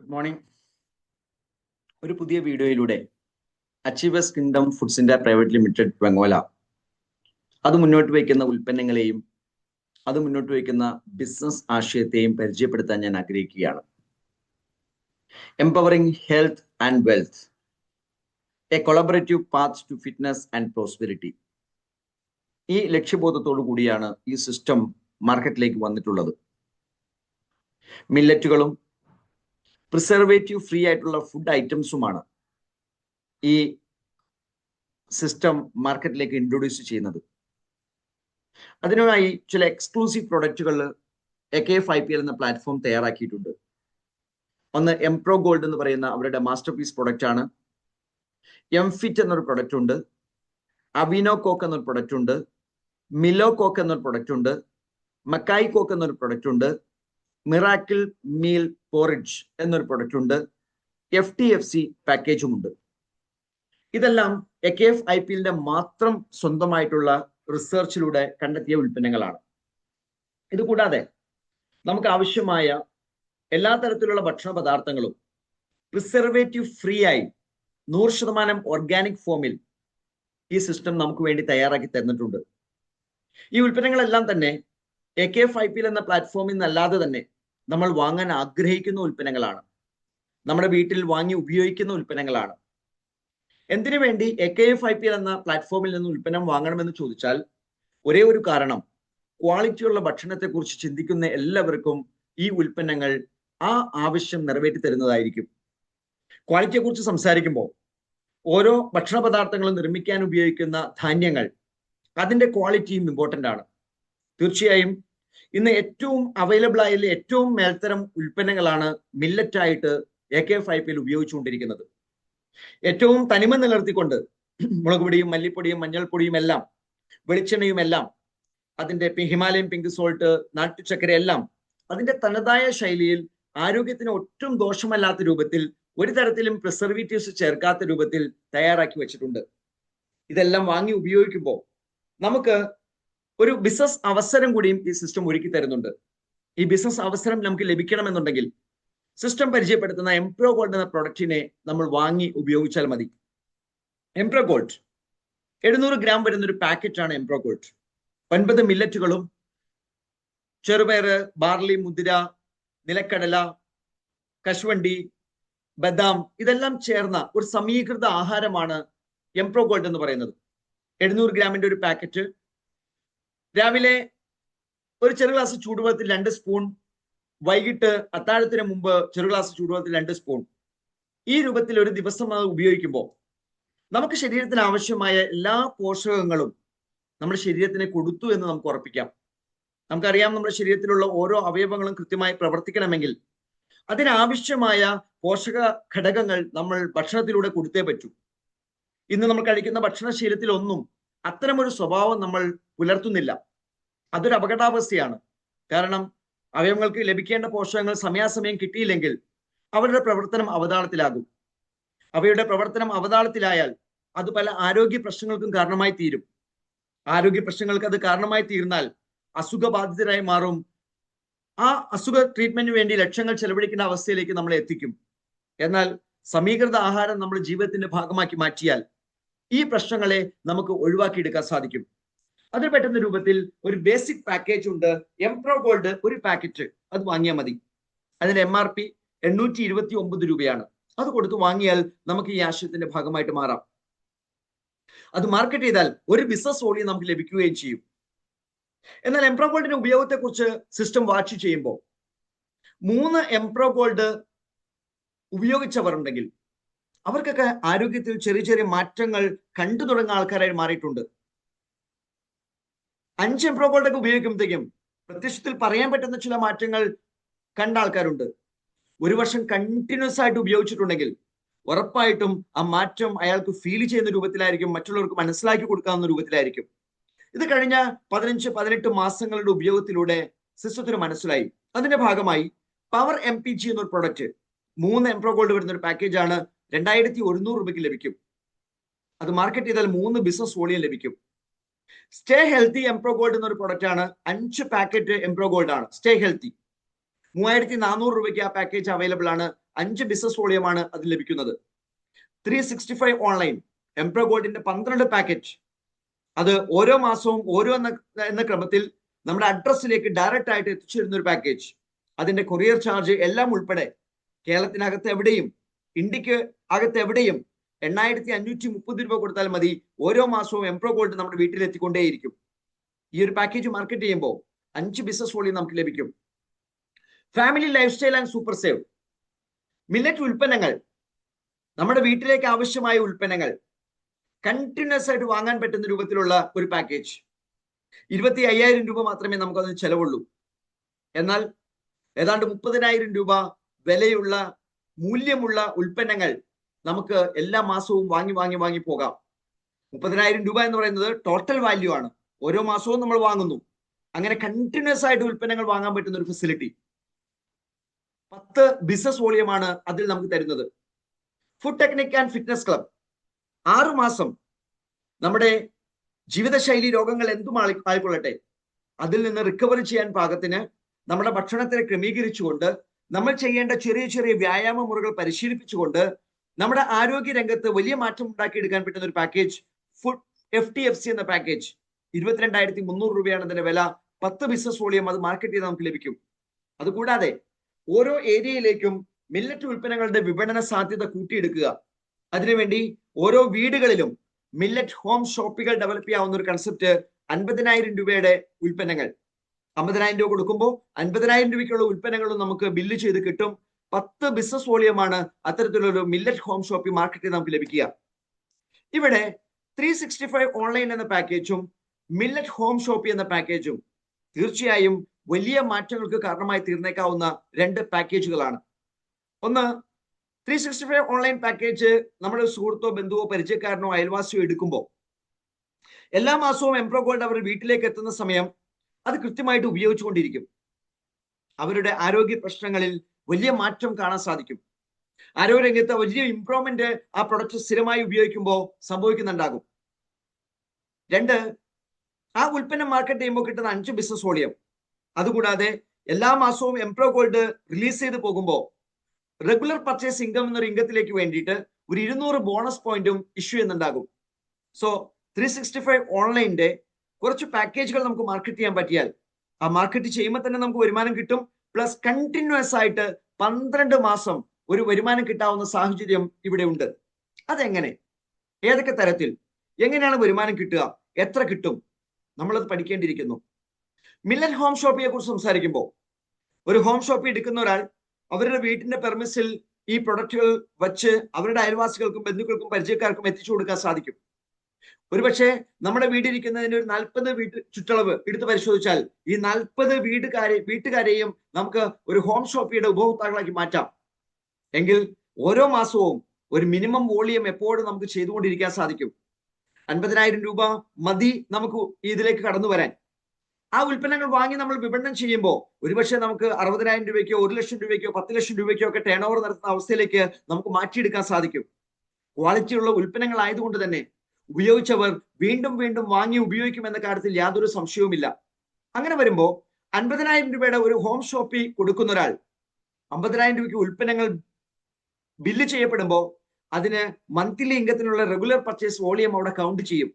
Good morning. ഒരു പുതിയ വീഡിയോയിലൂടെ അച്ചീവേഴ്സ് കിങ്ഡം ഫുഡ്സിന്റെ പ്രൈവറ്റ് ലിമിറ്റഡ് വെങ്ങോല അത് മുന്നോട്ട് വയ്ക്കുന്ന ഉൽപ്പന്നങ്ങളെയും അത് മുന്നോട്ട് വയ്ക്കുന്ന ബിസിനസ് ആശയത്തെയും പരിചയപ്പെടുത്താൻ ഞാൻ ആഗ്രഹിക്കുകയാണ്. Empowering health and wealth, a collaborative path to fitness and prosperity. ഈ ലക്ഷ്യബോധത്തോടു കൂടിയാണ് ഈ സിസ്റ്റം മാർക്കറ്റിലേക്ക് വന്നിട്ടുള്ളത്. മില്ലറ്റുകളും പ്രിസർവേറ്റീവ് ഫ്രീ ആയിട്ടുള്ള ഫുഡ് ഐറ്റംസുമാണ് ഈ സിസ്റ്റം മാർക്കറ്റിലേക്ക് ഇൻട്രൊഡ്യൂസ് ചെയ്യുന്നത്. അതിനായി ചില എക്സ്ക്ലൂസീവ് പ്രൊഡക്റ്റുകൾ AKF-IPL എന്ന പ്ലാറ്റ്ഫോം തയ്യാറാക്കിയിട്ടുണ്ട്. ഒന്ന് എംപ്രോ ഗോൾഡ് എന്ന് പറയുന്ന അവരുടെ മാസ്റ്റർ പീസ് പ്രൊഡക്റ്റ് ആണ്. എംഫിറ്റ് എന്നൊരു പ്രൊഡക്റ്റ് ഉണ്ട്, അവിനോ കോക്ക് എന്നൊരു പ്രൊഡക്റ്റ് ഉണ്ട്, മിലോ കോക്ക് എന്നൊരു പ്രൊഡക്റ്റ് ഉണ്ട്, മക്കായി കോക്ക് എന്നൊരു പ്രൊഡക്റ്റ് ഉണ്ട്, മിറാക്കിൾ മീൽ പോറിഡ്ജ് എന്നൊരു പ്രൊഡക്റ്റ് ഉണ്ട്, FTFC പാക്കേജും ഉണ്ട്. ഇതെല്ലാം AKF-IPL മാത്രം സ്വന്തമായിട്ടുള്ള റിസർച്ചിലൂടെ കണ്ടെത്തിയ ഉൽപ്പന്നങ്ങളാണ്. ഇതുകൂടാതെ നമുക്ക് ആവശ്യമായ എല്ലാ തരത്തിലുള്ള ഭക്ഷണ പദാർത്ഥങ്ങളും പ്രിസർവേറ്റീവ് ഫ്രീ ആയി 100% ഓർഗാനിക് ഫോമിൽ ഈ സിസ്റ്റം നമുക്ക് വേണ്ടി തയ്യാറാക്കി തന്നിട്ടുണ്ട്. ഈ ഉൽപ്പന്നങ്ങളെല്ലാം തന്നെ AKF-IPL എന്ന പ്ലാറ്റ്ഫോമിൽ നിന്നല്ലാതെ തന്നെ നമ്മൾ വാങ്ങാൻ ആഗ്രഹിക്കുന്ന ഉൽപ്പന്നങ്ങളാണ്, നമ്മുടെ വീട്ടിൽ വാങ്ങി ഉപയോഗിക്കുന്ന ഉൽപ്പന്നങ്ങളാണ്. എന്തിനു വേണ്ടി AKF-IPL എന്ന പ്ലാറ്റ്ഫോമിൽ നിന്ന് ഉൽപ്പന്നം വാങ്ങണമെന്ന് ചോദിച്ചാൽ ഒരേ ഒരു കാരണം, ക്വാളിറ്റിയുള്ള ഭക്ഷണത്തെക്കുറിച്ച് ചിന്തിക്കുന്ന എല്ലാവർക്കും ഈ ഉൽപ്പന്നങ്ങൾ ആ ആവശ്യം നിറവേറ്റി തരുന്നതായിരിക്കും. ക്വാളിറ്റിയെക്കുറിച്ച് സംസാരിക്കുമ്പോൾ ഓരോ ഭക്ഷണ പദാർത്ഥങ്ങളും നിർമ്മിക്കാൻ ഉപയോഗിക്കുന്ന ധാന്യങ്ങൾ, അതിന്റെ ക്വാളിറ്റിയും ഇമ്പോർട്ടൻ്റ് ആണ്. തീർച്ചയായും ഇന്ന് ഏറ്റവും അവൈലബിൾ ആയ ഏറ്റവും മേൽത്തരം ഉൽപ്പന്നങ്ങളാണ് മില്ലറ്റായിട്ട് AKF-IPL ഉപയോഗിച്ചുകൊണ്ടിരിക്കുന്നത്. ഏറ്റവും തനിമ നിലനിർത്തിക്കൊണ്ട് മുളക് പൊടിയും മല്ലിപ്പൊടിയും മഞ്ഞൾപ്പൊടിയും എല്ലാം, വെളിച്ചെണ്ണയും എല്ലാം, അതിന്റെ ഹിമാലയൻ പിങ്ക് സോൾട്ട്, നാട്ടുചക്കര എല്ലാം അതിന്റെ തനതായ ശൈലിയിൽ ആരോഗ്യത്തിന് ഒട്ടും ദോഷമല്ലാത്ത രൂപത്തിൽ, ഒരു തരത്തിലും പ്രിസർവേറ്റീവ്സ് ചേർക്കാത്ത രൂപത്തിൽ തയ്യാറാക്കി വെച്ചിട്ടുണ്ട്. ഇതെല്ലാം വാങ്ങി ഉപയോഗിക്കുമ്പോൾ നമുക്ക് ഒരു ബിസിനസ് അവസരം കൂടിയും ഈ സിസ്റ്റം ഒരുക്കി തരുന്നുണ്ട്. ഈ ബിസിനസ് അവസരം നമുക്ക് ലഭിക്കണമെന്നുണ്ടെങ്കിൽ സിസ്റ്റം പരിചയപ്പെടുത്തുന്ന എംപ്രോ ഗോൾഡ് എന്ന പ്രൊഡക്റ്റിനെ നമ്മൾ വാങ്ങി ഉപയോഗിച്ചാൽ മതി. എംപ്രോ ഗോൾഡ് 700 ഗ്രാം വരുന്ന ഒരു പാക്കറ്റാണ് എംപ്രോ ഗോൾഡ്. 9 മില്ലറ്റുകളും ചെറുപയർ, ബാർലി, മുതിര, നിലക്കടല, കശുവണ്ടി, ബദാം ഇതെല്ലാം ചേർന്ന ഒരു സമീകൃത ആഹാരമാണ് എംപ്രോ ഗോൾഡ് എന്ന് പറയുന്നത്. 700 ഗ്രാമിന്റെ ഒരു പാക്കറ്റ്. രാവിലെ ഒരു ചെറു ഗ്ലാസ് ചൂടുവെള്ളത്തിൽ 2 സ്പൂൺ, വൈകിട്ട് അത്താഴത്തിന് മുമ്പ് ചെറു ഗ്ലാസ് ചൂടുവെള്ളത്തിൽ 2 സ്പൂൺ. ഈ രൂപത്തിൽ ഒരു ദിവസം അത് ഉപയോഗിക്കുമ്പോൾ നമുക്ക് ശരീരത്തിന് ആവശ്യമായ എല്ലാ പോഷകങ്ങളും നമ്മുടെ ശരീരത്തിന് കൊടുത്തു എന്ന് നമുക്ക് ഉറപ്പിക്കാം. നമുക്കറിയാം, നമ്മുടെ ശരീരത്തിലുള്ള ഓരോ അവയവങ്ങളും കൃത്യമായി പ്രവർത്തിക്കണമെങ്കിൽ അതിനാവശ്യമായ പോഷക ഘടകങ്ങൾ നമ്മൾ ഭക്ഷണത്തിലൂടെ കൊടുത്തേ പറ്റൂ. ഇന്ന് നമ്മൾ കഴിക്കുന്ന ഭക്ഷണശീലത്തിലൊന്നും അത്തരമൊരു സ്വഭാവം നമ്മൾ പുലർത്തുന്നില്ല. അതൊരു അപകടാവസ്ഥയാണ്. കാരണം അവയവങ്ങൾക്ക് ലഭിക്കേണ്ട പോഷകങ്ങൾ സമയാസമയം കിട്ടിയില്ലെങ്കിൽ അവരുടെ പ്രവർത്തനം അവതാളത്തിലാകും. അവയുടെ പ്രവർത്തനം അവതാളത്തിലായാൽ അത് പല ആരോഗ്യ പ്രശ്നങ്ങൾക്കും കാരണമായി തീരും. ആരോഗ്യ പ്രശ്നങ്ങൾക്ക് അത് കാരണമായി തീർന്നാൽ അസുഖബാധിതരായി മാറും. ആ അസുഖ ട്രീറ്റ്മെന്റിന് വേണ്ടി ലക്ഷങ്ങൾ ചെലവഴിക്കുന്ന അവസ്ഥയിലേക്ക് നമ്മളെ എത്തിക്കും. എന്നാൽ സമീകൃത ആഹാരം നമ്മുടെ ജീവിതത്തിന്റെ ഭാഗമാക്കി മാറ്റിയാൽ ഈ പ്രശ്നങ്ങളെ നമുക്ക് ഒഴിവാക്കിയെടുക്കാൻ സാധിക്കും. അതിൽ പറ്റുന്ന രൂപത്തിൽ ഒരു ബേസിക് പാക്കേജ് ഉണ്ട്. എംപ്രോ ഗോൾഡ് ഒരു പാക്കറ്റ് അത് വാങ്ങിയാൽ മതി. അതിന്റെ MRP 829 രൂപയാണ്. അത് കൊടുത്ത് വാങ്ങിയാൽ നമുക്ക് ഈ ആശയത്തിന്റെ ഭാഗമായിട്ട് മാറാം. അത് മാർക്കറ്റ് ചെയ്താൽ ഒരു ബിസിനസ് വോളിയം നമുക്ക് ലഭിക്കുകയും ചെയ്യും. എന്നാൽ എംപ്രോ ഗോൾഡിന്റെ ഉപയോഗത്തെക്കുറിച്ച് സിസ്റ്റം വാച്ച് ചെയ്യുമ്പോൾ 3 എംപ്രോ ഗോൾഡ് ഉപയോഗിച്ചവരുണ്ടെങ്കിൽ അവർക്കൊക്കെ ആരോഗ്യത്തിൽ ചെറിയ ചെറിയ മാറ്റങ്ങൾ കണ്ടു തുടങ്ങുന്ന ആൾക്കാരായി മാറിയിട്ടുണ്ട്. 5 എംപ്രോ ഗോൾഡ് ഒക്കെ ഉപയോഗിക്കുമ്പോഴത്തേക്കും പ്രത്യക്ഷത്തിൽ പറയാൻ പറ്റുന്ന ചില മാറ്റങ്ങൾ കണ്ട ആൾക്കാരുണ്ട്. ഒരു വർഷം കണ്ടിന്യൂസ് ആയിട്ട് ഉപയോഗിച്ചിട്ടുണ്ടെങ്കിൽ ഉറപ്പായിട്ടും ആ മാറ്റം അയാൾക്ക് ഫീൽ ചെയ്യുന്ന രൂപത്തിലായിരിക്കും, മറ്റുള്ളവർക്ക് മനസ്സിലാക്കി കൊടുക്കാവുന്ന രൂപത്തിലായിരിക്കും. ഇത് കഴിഞ്ഞ 15-18 മാസങ്ങളുടെ ഉപയോഗത്തിലൂടെ സിസ്റ്റത്തിന് മനസ്സിലായി. അതിന്റെ ഭാഗമായി പവർ MPG എന്നൊരു പ്രൊഡക്റ്റ് 3 എംപ്രോ ഗോൾഡ് വരുന്ന ഒരു പാക്കേജ് ആണ്. 2100 രൂപയ്ക്ക് ലഭിക്കും. അത് മാർക്കറ്റ് ചെയ്താൽ 3 ബിസിനസ് വോളിയം ലഭിക്കും. സ്റ്റേ ഹെൽത്തി എംപ്രോ ഗോൾഡ് എന്നൊരു പ്രൊഡക്റ്റ് ആണ്. 5 പാക്കറ്റ് എംപ്രോ ഗോൾഡ് ആണ്. സ്റ്റേ ഹെൽത്തി 3400 രൂപയ്ക്ക് ആ പാക്കേജ് അവൈലബിൾ ആണ്. 5 ബിസിനസ് വോളിയമാണ് അത് ലഭിക്കുന്നത്. 365 ഓൺലൈൻ എംപ്രോ ഗോൾഡിന്റെ 12 പാക്കേജ്, അത് ഓരോ മാസവും ഓരോ എന്ന ക്രമത്തിൽ നമ്മുടെ അഡ്രസ്സിലേക്ക് ഡയറക്റ്റ് ആയിട്ട് എത്തിച്ചു തരുന്ന ഒരു പാക്കേജ്. അതിന്റെ കൊറിയർ ചാർജ് എല്ലാം ഉൾപ്പെടെ കേരളത്തിനകത്ത് എവിടെയും ഇന്ത്യക്ക് അകത്ത് എവിടെയും 8530 രൂപ കൊടുത്താൽ മതി. ഓരോ മാസവും എംപ്രോ ഗോൾഡ് നമ്മുടെ വീട്ടിൽ എത്തിക്കൊണ്ടേയിരിക്കും. ഈ ഒരു പാക്കേജ് മാർക്കറ്റ് ചെയ്യുമ്പോൾ 5 ബിസിനസ് വോളിയം നമുക്ക് ലഭിക്കും. Family life style and super save millet ഉൽപ്പന്നങ്ങൾ, നമ്മുടെ വീട്ടിലേക്ക് ആവശ്യമായ ഉൽപ്പന്നങ്ങൾ കണ്ടിന്യൂസ് ആയിട്ട് വാങ്ങാൻ പറ്റുന്ന രൂപത്തിലുള്ള ഒരു പാക്കേജ്. 25,000 രൂപ മാത്രമേ നമുക്കതിന് ചെലവുള്ളൂ. എന്നാൽ ഏതാണ്ട് 30,000 രൂപ വിലയുള്ള മൂല്യമുള്ള ഉൽപ്പന്നങ്ങൾ നമുക്ക് എല്ലാ മാസവും വാങ്ങി പോകാം. 30,000 രൂപ എന്ന് പറയുന്നത് ടോട്ടൽ വാല്യൂ ആണ്. ഓരോ മാസവും നമ്മൾ വാങ്ങുന്നു. അങ്ങനെ കണ്ടിന്യൂസ് ആയിട്ട് ഉൽപ്പന്നങ്ങൾ വാങ്ങാൻ പറ്റുന്ന ഒരു ഫെസിലിറ്റി 10 ബിസിനസ് വോളിയമാണ് അതിൽ നമുക്ക് തരുന്നത്. Food technique and fitness club 6 മാസം നമ്മുടെ ജീവിതശൈലി രോഗങ്ങൾ എന്തും ആയിക്കൊള്ളട്ടെ അതിൽ നിന്ന് റിക്കവറി ചെയ്യാൻ പാകത്തിന് നമ്മുടെ ഭക്ഷണത്തെ ക്രമീകരിച്ചുകൊണ്ട് നമ്മൾ ചെയ്യേണ്ട ചെറിയ ചെറിയ വ്യായാമ മുറകൾ പരിശീലിപ്പിച്ചുകൊണ്ട് നമ്മുടെ ആരോഗ്യ രംഗത്ത് വലിയ മാറ്റം ഉണ്ടാക്കിയെടുക്കാൻ പറ്റുന്ന ഒരു പാക്കേജ് ഫുഡ് FTFC എന്ന പാക്കേജ്. 22,300 രൂപയാണ് അതിന്റെ വില. 10 ബിസിനസ് വോളിയം അത് മാർക്കറ്റ് ചെയ്ത് നമുക്ക് ലഭിക്കും. അതുകൂടാതെ ഓരോ ഏരിയയിലേക്കും മില്ലറ്റ് ഉൽപ്പന്നങ്ങളുടെ വിപണന സാധ്യത കൂട്ടിയെടുക്കുക. അതിനുവേണ്ടി ഓരോ വീടുകളിലും മില്ലറ്റ് ഹോം ഷോപ്പുകൾ ഡെവലപ്പ് ചെയ്യാവുന്ന ഒരു കൺസെപ്റ്റ്. 50,000 രൂപയുടെ ഉൽപ്പന്നങ്ങൾ 50,000 രൂപ കൊടുക്കുമ്പോൾ 50,000 രൂപയ്ക്കുള്ള ഉൽപ്പന്നങ്ങളും നമുക്ക് ബില്ല് ചെയ്ത് കിട്ടും. 10 ബിസിനസ് വോളിയമാണ് അത്തരത്തിലൊരു മില്ലറ്റ് ഹോം ഷോപ്പ് മാർക്കറ്റിൽ നമുക്ക് ലഭിക്കുക. ഇവിടെ 365 ഓൺലൈൻ എന്ന പാക്കേജും മില്ലറ്റ് ഹോം ഷോപ്പ് എന്ന പാക്കേജും തീർച്ചയായും വലിയ മാറ്റങ്ങൾക്ക് കാരണമായി തീർന്നേക്കാവുന്ന 2 പാക്കേജുകളാണ്. ഒന്ന്, 365 ഓൺലൈൻ പാക്കേജ് നമ്മുടെ സുഹൃത്തോ ബന്ധുവോ പരിചയക്കാരനോ അയൽവാസിയോ എടുക്കുമ്പോൾ എല്ലാ മാസവും എംപ്രോ ഗോൾഡ് അവർ വീട്ടിലേക്ക് എത്തുന്ന സമയം അത് കൃത്യമായിട്ട് ഉപയോഗിച്ചുകൊണ്ടിരിക്കും. അവരുടെ ആരോഗ്യ പ്രശ്നങ്ങളിൽ വലിയ മാറ്റം കാണാൻ സാധിക്കും. ആരോഗ്യരംഗത്ത് വലിയ ഇംപ്രൂവ്മെന്റ് ആ പ്രൊഡക്റ്റ് സ്ഥിരമായി ഉപയോഗിക്കുമ്പോൾ സംഭവിക്കുന്നുണ്ടാകും. 2, ആ ഉൽപ്പന്നം മാർക്കറ്റ് ചെയ്യുമ്പോൾ കിട്ടുന്ന 5 ബിസിനസ് വോളിയം. അതുകൂടാതെ എല്ലാ മാസവും എംപ്രോ ഗോൾഡ് റിലീസ് ചെയ്ത് പോകുമ്പോൾ റെഗുലർ പർച്ചേസ് ഇൻകം എന്നൊരു ഇൻകത്തിലേക്ക് വേണ്ടിയിട്ട് ഒരു 200 ബോണസ് പോയിന്റും ഇഷ്യൂ ചെയ്യുന്നുണ്ടാകും. സോ 365 ഓൺലൈനിന്റെ കുറച്ച് പാക്കേജുകൾ നമുക്ക് മാർക്കറ്റ് ചെയ്യാൻ പറ്റിയാൽ ആ മാർക്കറ്റ് ചെയ്യുമ്പോൾ തന്നെ നമുക്ക് വരുമാനം കിട്ടും. പ്ലസ് കണ്ടിന്യൂസ് ആയിട്ട് 12 മാസം ഒരു വരുമാനം കിട്ടാവുന്ന സാഹചര്യം ഇവിടെ ഉണ്ട്. അതെങ്ങനെ, ഏതൊക്കെ തരത്തിൽ, എങ്ങനെയാണ് വരുമാനം കിട്ടുക, എത്ര കിട്ടും, നമ്മളത് പഠിക്കേണ്ടിയിരിക്കുന്നു. മില്ലറ്റ് ഹോം ഷോപ്പിനെ കുറിച്ച് സംസാരിക്കുമ്പോൾ ഒരു ഹോം ഷോപ്പ് എടുക്കുന്ന ഒരാൾ അവരുടെ വീട്ടിന്റെ പെർമിസിൽ ഈ പ്രൊഡക്റ്റുകൾ വച്ച് അവരുടെ അയൽവാസികൾക്കും ബന്ധുക്കൾക്കും പരിചയക്കാർക്കും എത്തിച്ചു കൊടുക്കാൻ സാധിക്കും. ഒരുപക്ഷെ നമ്മുടെ വീടിരിക്കുന്നതിന് ഒരു 40 വീട്ട് ചുറ്റളവ് എടുത്ത് പരിശോധിച്ചാൽ ഈ 40 വീട്ടുകാരെയും നമുക്ക് ഒരു ഹോം ഷോപ്പിയുടെ ഉപഭോക്താക്കളാക്കി മാറ്റാം. എങ്കിൽ ഓരോ മാസവും ഒരു മിനിമം വോളിയം എപ്പോഴും നമുക്ക് ചെയ്തുകൊണ്ടിരിക്കാൻ സാധിക്കും. 50,000 രൂപ മതി നമുക്ക് ഇതിലേക്ക് കടന്നു വരാൻ. ആ ഉൽപ്പന്നങ്ങൾ വാങ്ങി നമ്മൾ വിപണനം ചെയ്യുമ്പോൾ ഒരുപക്ഷെ നമുക്ക് 60,000 രൂപയ്ക്കോ 1 ലക്ഷം രൂപയ്ക്കോ 10 ലക്ഷം രൂപയ്ക്കോ ഒക്കെ ടേൺ ഓവർ നടത്തുന്ന അവസ്ഥയിലേക്ക് നമുക്ക് മാറ്റിയെടുക്കാൻ സാധിക്കും. ക്വാളിറ്റിയുള്ള ഉൽപ്പന്നങ്ങൾ ആയതുകൊണ്ട് തന്നെ ഉപയോഗിച്ചവർ വീണ്ടും വീണ്ടും വാങ്ങി ഉപയോഗിക്കുമെന്ന കാര്യത്തിൽ യാതൊരു സംശയവുമില്ല. അങ്ങനെ വരുമ്പോൾ 50,000 രൂപയുടെ ഒരു ഹോം ഷോപ്പിൽ കൊടുക്കുന്ന ഒരാൾ 50,000 രൂപയ്ക്ക് ഉൽപ്പന്നങ്ങൾ ബില്ല് ചെയ്യപ്പെടുമ്പോൾ അതിന് മന്ത്ലി ഇൻകത്തിനുള്ള റെഗുലർ പർച്ചേസ് വോളിയം അവിടെ കൗണ്ട് ചെയ്യും.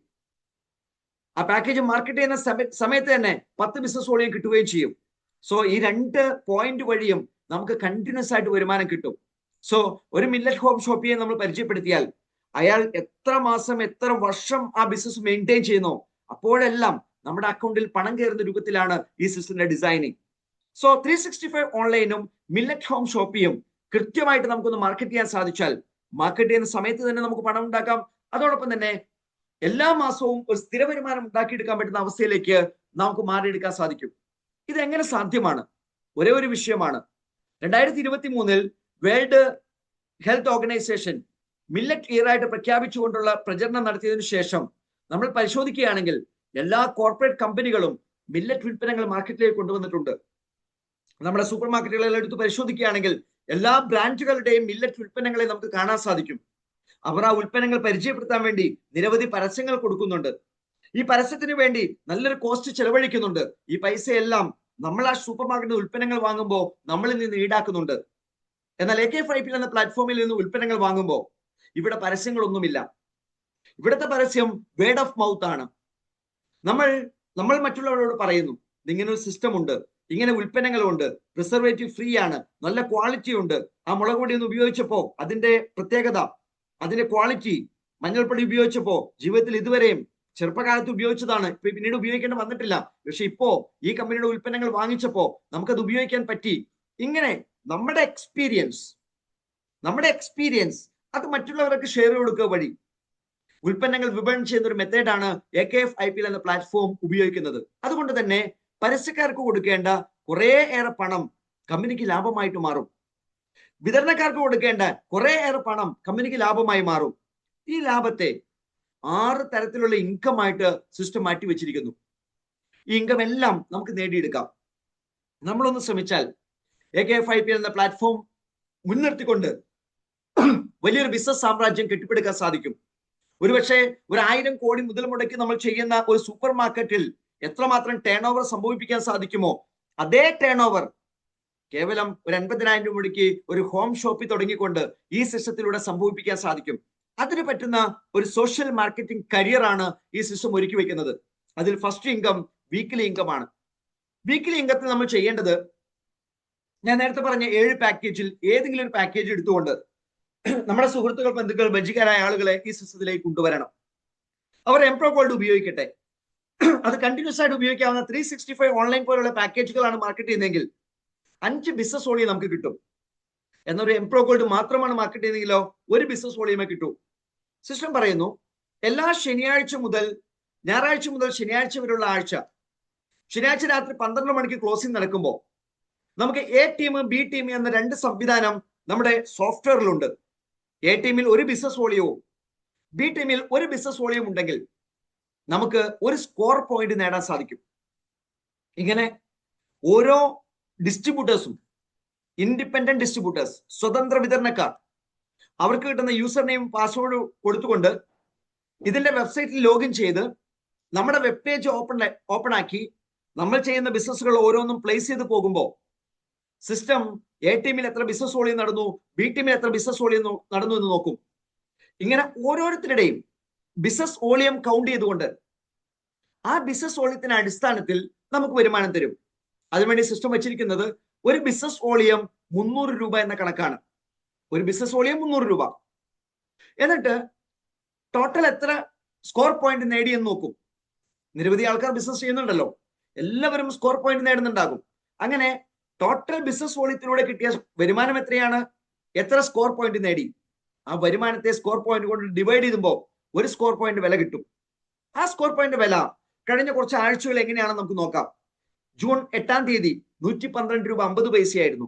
ആ പാക്കേജ് മാർക്കറ്റ് ചെയ്യുന്ന സമയത്ത് തന്നെ 10 ബിസിനസ് വോളിയം കിട്ടുകയും ചെയ്യും. സോ ഈ 2 പോയിന്റ് വഴിയും നമുക്ക് കണ്ടിന്യൂസ് ആയിട്ട് വരുമാനം കിട്ടും. സോ ഒരു മില്ലറ്റ് ഹോം ഷോപ്പിയെ നമ്മൾ പരിചയപ്പെടുത്തിയാൽ അയാൾ എത്ര മാസം എത്ര വർഷം ആ ബിസിനസ് മെയിൻറ്റെയിൻ ചെയ്യുന്നു അപ്പോഴെല്ലാം നമ്മുടെ അക്കൗണ്ടിൽ പണം കയറുന്ന രൂപത്തിലാണ് ഈ സിസ്റ്റത്തിന്റെ ഡിസൈനിങ്. സോ 365 ഓൺലൈനും മില്ലറ്റ് ഹോം ഷോപ്പിയും കൃത്യമായിട്ട് നമുക്കൊന്ന് മാർക്കറ്റ് ചെയ്യാൻ സാധിച്ചാൽ മാർക്കറ്റ് ചെയ്യുന്ന സമയത്ത് തന്നെ നമുക്ക് പണം ഉണ്ടാക്കാം. അതോടൊപ്പം തന്നെ എല്ലാ മാസവും ഒരു സ്ഥിര വരുമാനം ഉണ്ടാക്കിയെടുക്കാൻ പറ്റുന്ന അവസ്ഥയിലേക്ക് നമുക്ക് മാറിയെടുക്കാൻ സാധിക്കും. ഇതെങ്ങനെ സാധ്യമാണ്? ഒരേ ഒരു വിഷയമാണ്. 2023 world health organisation millet year ആയിട്ട് പ്രഖ്യാപിച്ചുകൊണ്ടുള്ള പ്രചരണം നടത്തിയതിനു ശേഷം നമ്മൾ പരിശോധിക്കുകയാണെങ്കിൽ എല്ലാ കോർപ്പറേറ്റ് കമ്പനികളും മില്ലറ്റ് ഉൽപ്പന്നങ്ങൾ മാർക്കറ്റിലേക്ക് കൊണ്ടുവന്നിട്ടുണ്ട്. നമ്മുടെ സൂപ്പർ മാർക്കറ്റുകളെല്ലാം എടുത്ത് പരിശോധിക്കുകയാണെങ്കിൽ എല്ലാ ബ്രാൻഡുകളുടെയും മില്ലറ്റ് ഉൽപ്പന്നങ്ങളെ നമുക്ക് കാണാൻ സാധിക്കും. അവർ ആ ഉൽപ്പന്നങ്ങൾ പരിചയപ്പെടുത്താൻ വേണ്ടി നിരവധി പരസ്യങ്ങൾ കൊടുക്കുന്നുണ്ട്. ഈ പരസ്യത്തിന് വേണ്ടി നല്ലൊരു കോസ്റ്റ് ചെലവഴിക്കുന്നുണ്ട്. ഈ പൈസയെല്ലാം നമ്മൾ ആ സൂപ്പർ മാർക്കറ്റിൽ ഉൽപ്പന്നങ്ങൾ വാങ്ങുമ്പോൾ നമ്മളിൽ നിന്ന് ഈടാക്കുന്നുണ്ട്. എന്നാൽ AK5PL എന്ന പ്ലാറ്റ്ഫോമിൽ നിന്ന് ഉൽപ്പന്നങ്ങൾ വാങ്ങുമ്പോൾ ഇവിടെ പരസ്യങ്ങളൊന്നുമില്ല. ഇവിടുത്തെ പരസ്യം വേർഡ് ഓഫ് മൗത്ത് ആണ്. നമ്മൾ മറ്റുള്ളവരോട് പറയുന്നു, ഇങ്ങനെ ഒരു സിസ്റ്റം ഉണ്ട്, ഇങ്ങനെ ഉൽപ്പന്നങ്ങളുണ്ട്, പ്രിസർവേറ്റീവ് ഫ്രീ ആണ്, നല്ല ക്വാളിറ്റി ഉണ്ട്. ആ മുളക് പൊടി ഒന്ന് ഉപയോഗിച്ചപ്പോ അതിന്റെ പ്രത്യേകത, അതിന്റെ ക്വാളിറ്റി, മഞ്ഞൾപ്പൊടി ഉപയോഗിച്ചപ്പോ ജീവിതത്തിൽ ഇതുവരെയും ചെറുപ്പകാലത്ത് ഉപയോഗിച്ചതാണ്, പിന്നീട് ഉപയോഗിക്കേണ്ടി വന്നിട്ടില്ല, പക്ഷെ ഇപ്പോ ഈ കമ്പനിയുടെ ഉൽപ്പന്നങ്ങൾ വാങ്ങിച്ചപ്പോ നമുക്കത് ഉപയോഗിക്കാൻ പറ്റി. ഇങ്ങനെ നമ്മുടെ എക്സ്പീരിയൻസ് അത് മറ്റുള്ളവർക്ക് ഷെയർ കൊടുക്കുക വഴി ഉൽപ്പന്നങ്ങൾ വിപണനം ചെയ്യുന്ന ഒരു മെത്തേഡാണ് AK5PL എന്ന പ്ലാറ്റ്ഫോം ഉപയോഗിക്കുന്നത്. അതുകൊണ്ട് തന്നെ പരസ്യക്കാർക്ക് കൊടുക്കേണ്ട ഏറെ പണം കമ്പനിക്ക് ലാഭമായിട്ട് മാറും. വിതരണക്കാർക്ക് കൊടുക്കേണ്ട ഏറെ പണം കമ്പനിക്ക് ലാഭമായി മാറും. ഈ ലാഭത്തെ 6 തരത്തിലുള്ള ഇൻകം ആയിട്ട് സിസ്റ്റം മാറ്റി വെച്ചിരിക്കുന്നു. ഈ ഇൻകം എല്ലാം നമുക്ക് നേടിയെടുക്കാം. നമ്മളൊന്ന് ശ്രമിച്ചാൽ AK5PL എന്ന പ്ലാറ്റ്ഫോം മുൻനിർത്തിക്കൊണ്ട് വലിയൊരു ബിസിനസ് സാമ്രാജ്യം കെട്ടിപ്പടുക്കാൻ സാധിക്കും. ഒരുപക്ഷെ 1000 കോടി മുതൽ മുടക്കി നമ്മൾ ചെയ്യുന്ന ഒരു സൂപ്പർ മാർക്കറ്റിൽ എത്രമാത്രം ടേൺ ഓവർ സംഭവിപ്പിക്കാൻ സാധിക്കുമോ, അതേ ടേൺ ഓവർ കേവലം ഒരു 50,000 രൂപ മുടക്കി ഒരു ഹോം ഷോപ്പിൽ തുടങ്ങിക്കൊണ്ട് ഈ സിസ്റ്റത്തിലൂടെ സംഭവിപ്പിക്കാൻ സാധിക്കും. അതിന് പറ്റുന്ന ഒരു സോഷ്യൽ മാർക്കറ്റിംഗ് കരിയർ ആണ് ഈ സിസ്റ്റം ഒരുക്കി വെക്കുന്നത്. അതിൽ ഫസ്റ്റ് ഇൻകം വീക്കിലി ഇൻകം ആണ്. വീക്കിലി ഇൻകത്തിൽ നമ്മൾ ചെയ്യേണ്ടത്, ഞാൻ നേരത്തെ പറഞ്ഞ 7 പാക്കേജിൽ ഏതെങ്കിലും ഒരു പാക്കേജ് എടുത്തുകൊണ്ട് നമ്മുടെ സുഹൃത്തുക്കൾ, ബന്ധുക്കൾ, ബജ്ജിക്കാരായ ആളുകളെ ഈ സിസ്റ്റത്തിലേക്ക് കൊണ്ടുവരണം. അവർ എംപ്രോ ഗോൾഡ് ഉപയോഗിക്കട്ടെ. അത് കണ്ടിന്യൂസ് ആയിട്ട് ഉപയോഗിക്കാവുന്ന 365 ഓൺലൈൻ പോലുള്ള പാക്കേജുകളാണ് മാർക്കറ്റ് ചെയ്യുന്നതെങ്കിൽ 5 ബിസിനസ് വോളിയം നമുക്ക് കിട്ടും. എന്നൊരു എംപ്രോ ഗോൾഡ് മാത്രമാണ് മാർക്കറ്റ് ചെയ്യുന്നതെങ്കിലോ 1 ബിസിനസ് വോളിയമേ കിട്ടൂ. സിസ്റ്റം പറയുന്നു, എല്ലാ ഞായറാഴ്ച മുതൽ ശനിയാഴ്ച വരെയുള്ള ആഴ്ച, ശനിയാഴ്ച രാത്രി 12 മണിക്ക് ക്ലോസിംഗ് നടക്കുമ്പോൾ നമുക്ക് A ടീം B ടീം എന്ന 2 സംവിധാനം നമ്മുടെ സോഫ്റ്റ്വെയറിലുണ്ട്. A ടീമിൽ 1 ബിസിനസ് വോളിയവും B ടീമിൽ 1 ബിസിനസ് വോളിയം ഉണ്ടെങ്കിൽ നമുക്ക് ഒരു സ്കോർ പോയിന്റ് നേടാൻ സാധിക്കും. ഇങ്ങനെ ഓരോ ഡിസ്ട്രിബ്യൂട്ടേഴ്സും, ഇൻഡിപെൻഡന്റ് ഡിസ്ട്രിബ്യൂട്ടേഴ്സ്, സ്വതന്ത്ര വിതരണക്കാർ, അവർക്ക് കിട്ടുന്ന യൂസർ നെയിം പാസ്വേഡ് കൊടുത്തുകൊണ്ട് ഇതിന്റെ വെബ്സൈറ്റിൽ ലോഗിൻ ചെയ്ത് നമ്മുടെ വെബ് പേജ് ഓപ്പൺ ആക്കി നമ്മൾ ചെയ്യുന്ന ബിസിനസ്സുകൾ ഓരോന്നും പ്ലേസ് ചെയ്ത് പോകുമ്പോൾ സിസ്റ്റം A ടീമിൽ എത്ര ബിസിനസ് വോളിയം നടന്നു, B ടീമിൽ എത്ര ബിസിനസ് വോളിയം നടന്നു എന്ന് നോക്കും. ഇങ്ങനെ ഓരോരുത്തരുടെയും ബിസിനസ് വോളിയം കൗണ്ട് ചെയ്തുകൊണ്ട് ആ ബിസിനസ് വോളിയത്തിന്റെ അടിസ്ഥാനത്തിൽ നമുക്ക് വരുമാനം തരും. അതിനുവേണ്ടി സിസ്റ്റം വെച്ചിരിക്കുന്നത് ഒരു ബിസിനസ് വോളിയം 300 രൂപ എന്ന കണക്കാണ്. ഒരു ബിസിനസ് വോളിയം 300 രൂപ. എന്നിട്ട് ടോട്ടൽ എത്ര സ്കോർ പോയിന്റ് നേടിയെന്ന് നോക്കും. നിരവധി ആൾക്കാർ ബിസിനസ് ചെയ്യുന്നുണ്ടല്ലോ, എല്ലാവരും സ്കോർ പോയിന്റ് നേടുന്നുണ്ടാകും. അങ്ങനെ ടോട്ടൽ ബിസിനസ് വോളിയത്തിലൂടെ കിട്ടിയ വരുമാനം എത്രയാണ്, എത്ര സ്കോർ പോയിന്റ് നേടി, ആ വരുമാനത്തെ സ്കോർ പോയിന്റ് കൊണ്ട് ഡിവൈഡ് ചെയ്യുമ്പോൾ ഒരു സ്കോർ പോയിന്റ് വില കിട്ടും. ആ സ്കോർ പോയിന്റ് വില കഴിഞ്ഞ കുറച്ച് ആഴ്ചകൾ എങ്ങനെയാണെന്ന് നമുക്ക് നോക്കാം. ജൂൺ 8-ാം തീയതി 112 രൂപ 50 പൈസയായിരുന്നു.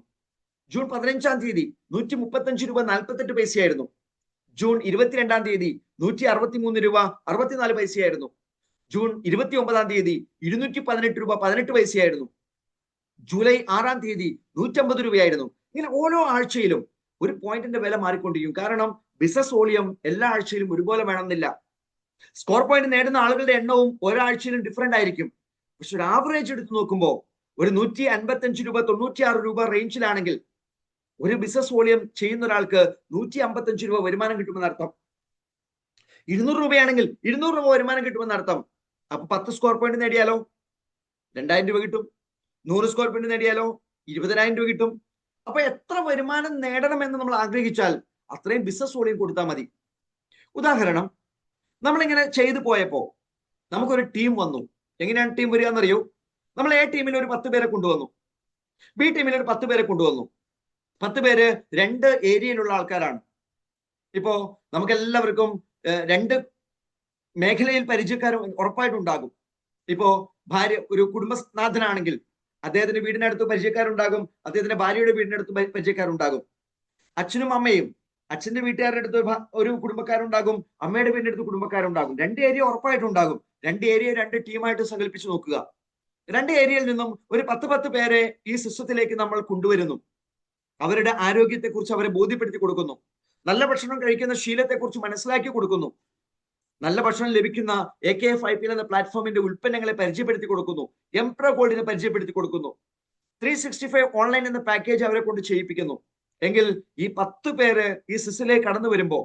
ജൂൺ 15-ാം തീയതി 135 രൂപ 48 പൈസയായിരുന്നു. ജൂൺ 22-ാം തീയതി 163 രൂപ 64 പൈസയായിരുന്നു. ജൂൺ 29-ാം തീയതി 218 രൂപ 18 പൈസയായിരുന്നു. ജൂലൈ 6-ാം തീയതി 150 രൂപയായിരുന്നു. ഇങ്ങനെ ഓരോ ആഴ്ചയിലും ഒരു പോയിന്റിന്റെ വില മാറിക്കൊണ്ടിരിക്കും. കാരണം ബിസിനസ് വോളിയം എല്ലാ ആഴ്ചയിലും ഒരുപോലെ വേണമെന്നില്ല. സ്കോർ പോയിന്റ് നേടുന്ന ആളുകളുടെ എണ്ണവും ഒരാഴ്ചയിലും ഡിഫറെന്റ് ആയിരിക്കും. പക്ഷെ ഒരു ആവറേജ് എടുത്ത് നോക്കുമ്പോൾ ഒരു 155 രൂപ 96 രൂപ റേഞ്ചിലാണെങ്കിൽ ഒരു ബിസിനസ് വോളിയം ചെയ്യുന്ന ഒരാൾക്ക് 155 രൂപ വരുമാനം കിട്ടുമെന്നർത്ഥം. 200 രൂപയാണെങ്കിൽ 200 രൂപ വരുമാനം കിട്ടുമെന്നർത്ഥം. അപ്പൊ 10 സ്കോർ പോയിന്റ് നേടിയാലോ 2000 രൂപ കിട്ടും. 100 സ്കോർ പോയിന്റ് നേടിയാലോ 20,000 രൂപ കിട്ടും. അപ്പൊ എത്ര വരുമാനം നേടണമെന്ന് നമ്മൾ ആഗ്രഹിച്ചാൽ അത്രയും ബിസിനസ് വോളിയം കൊടുത്താൽ മതി. ഉദാഹരണം, നമ്മളിങ്ങനെ ചെയ്തു പോയപ്പോ നമുക്കൊരു ടീം വന്നു. എങ്ങനെയാണ് ടീം വരിക എന്നറിയോ? നമ്മൾ A ടീമിൽ ഒരു 10 പേരെ കൊണ്ടുവന്നു, B ടീമിൽ ഒരു 10 പേരെ കൊണ്ടുവന്നു. 10 പേര് 2 ഏരിയയിലുള്ള ആൾക്കാരാണ്. ഇപ്പോ നമുക്ക് എല്ലാവർക്കും 2 മേഖലയിൽ പരിചയക്കാർ ഉറപ്പായിട്ടുണ്ടാകും. ഇപ്പോ ഭാര്യ ഒരു കുടുംബനാഥനാണെങ്കിൽ അദ്ദേഹത്തിന്റെ വീടിനടുത്ത് പരിചയക്കാരുണ്ടാകും, അദ്ദേഹത്തിന്റെ ഭാര്യയുടെ വീടിനടുത്ത് പരിചയക്കാരുണ്ടാകും. അച്ഛനും അമ്മയും, അച്ഛന്റെ വീട്ടുകാരുടെ അടുത്ത് ഒരു കുടുംബക്കാരുണ്ടാകും, അമ്മയുടെ വീടിന്റെ അടുത്ത് കുടുംബക്കാരുണ്ടാകും. 2 ഏരിയ ഉറപ്പായിട്ടുണ്ടാകും. 2 ഏരിയ 2 ടീമായിട്ട് സങ്കല്പിച്ച് നോക്കുക. 2 ഏരിയയിൽ നിന്നും ഒരു 10 പേരെ ഈ സിസ്റ്റത്തിലേക്ക് നമ്മൾ കൊണ്ടുവരുന്നു. അവരുടെ ആരോഗ്യത്തെക്കുറിച്ച് അവരെ ബോധ്യപ്പെടുത്തി കൊടുക്കുന്നു. നല്ല ഭക്ഷണം കഴിക്കുന്ന ശീലത്തെക്കുറിച്ച് മനസ്സിലാക്കി കൊടുക്കുന്നു. നല്ല ഭക്ഷണം ലഭിക്കുന്ന AKF5PL എന്ന പ്ലാറ്റ്ഫോമിന്റെ ഉൽപ്പന്നങ്ങളെ പരിചയപ്പെടുത്തി കൊടുക്കുന്നു. എംപ്രോ ഗോൾഡിനെ പരിചയപ്പെടുത്തി കൊടുക്കുന്നു. 365 ഓൺലൈൻ എന്ന പാക്കേജ് അവരെ കൊണ്ട് ചെയ്യിപ്പിക്കുന്നു. എങ്കിൽ ഈ 10 പേര് ഈ സിസിലേക്ക് കടന്നു വരുമ്പോൾ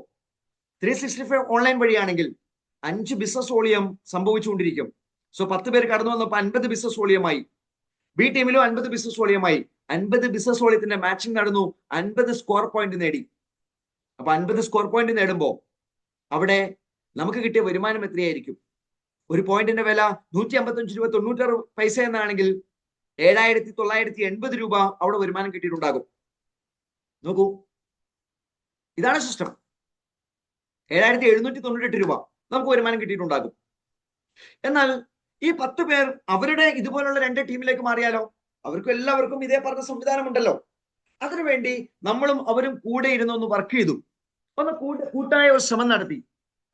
365 ഓൺലൈൻ വഴിയാണെങ്കിൽ 5 ബിസിനസ് വോളിയം സംഭവിച്ചുകൊണ്ടിരിക്കും. സോ 10 പേര് കടന്നു വന്നപ്പോൾ 50 ബിസിനസ് വോളിയമായി. ബി ടീമിലും 50 ബിസിനസ് വോളിയമായി. 50 ബിസിനസ് വോളിയത്തിന്റെ മാച്ചിങ് നടന്നു. 50 സ്കോർ പോയിന്റ് നേടി. അപ്പൊ 50 സ്കോർ പോയിന്റ് നേടുമ്പോൾ അവിടെ നമുക്ക് കിട്ടിയ വരുമാനം എത്രയായിരിക്കും? ഒരു പോയിന്റിന്റെ വില 155 രൂപ 96 പൈസ എന്നാണെങ്കിൽ 7,980 രൂപ അവിടെ വരുമാനം കിട്ടിയിട്ടുണ്ടാകും. നോക്കൂ, ഇതാണ് സിസ്റ്റം. 7,798 രൂപ നമുക്ക് വരുമാനം കിട്ടിയിട്ടുണ്ടാകും. എന്നാൽ ഈ 10 പേർ അവരുടെ ഇതുപോലുള്ള 2 ടീമിലേക്ക് മാറിയാലോ? അവർക്കും എല്ലാവർക്കും ഇതേ പറഞ്ഞ സംവിധാനമുണ്ടല്ലോ. അതിനുവേണ്ടി നമ്മളും അവരും കൂടെ ഇരുന്നൊന്ന് വർക്ക് ചെയ്തു. ഒന്ന് കൂട്ടായ ഒരു ശ്രമം നടത്തി.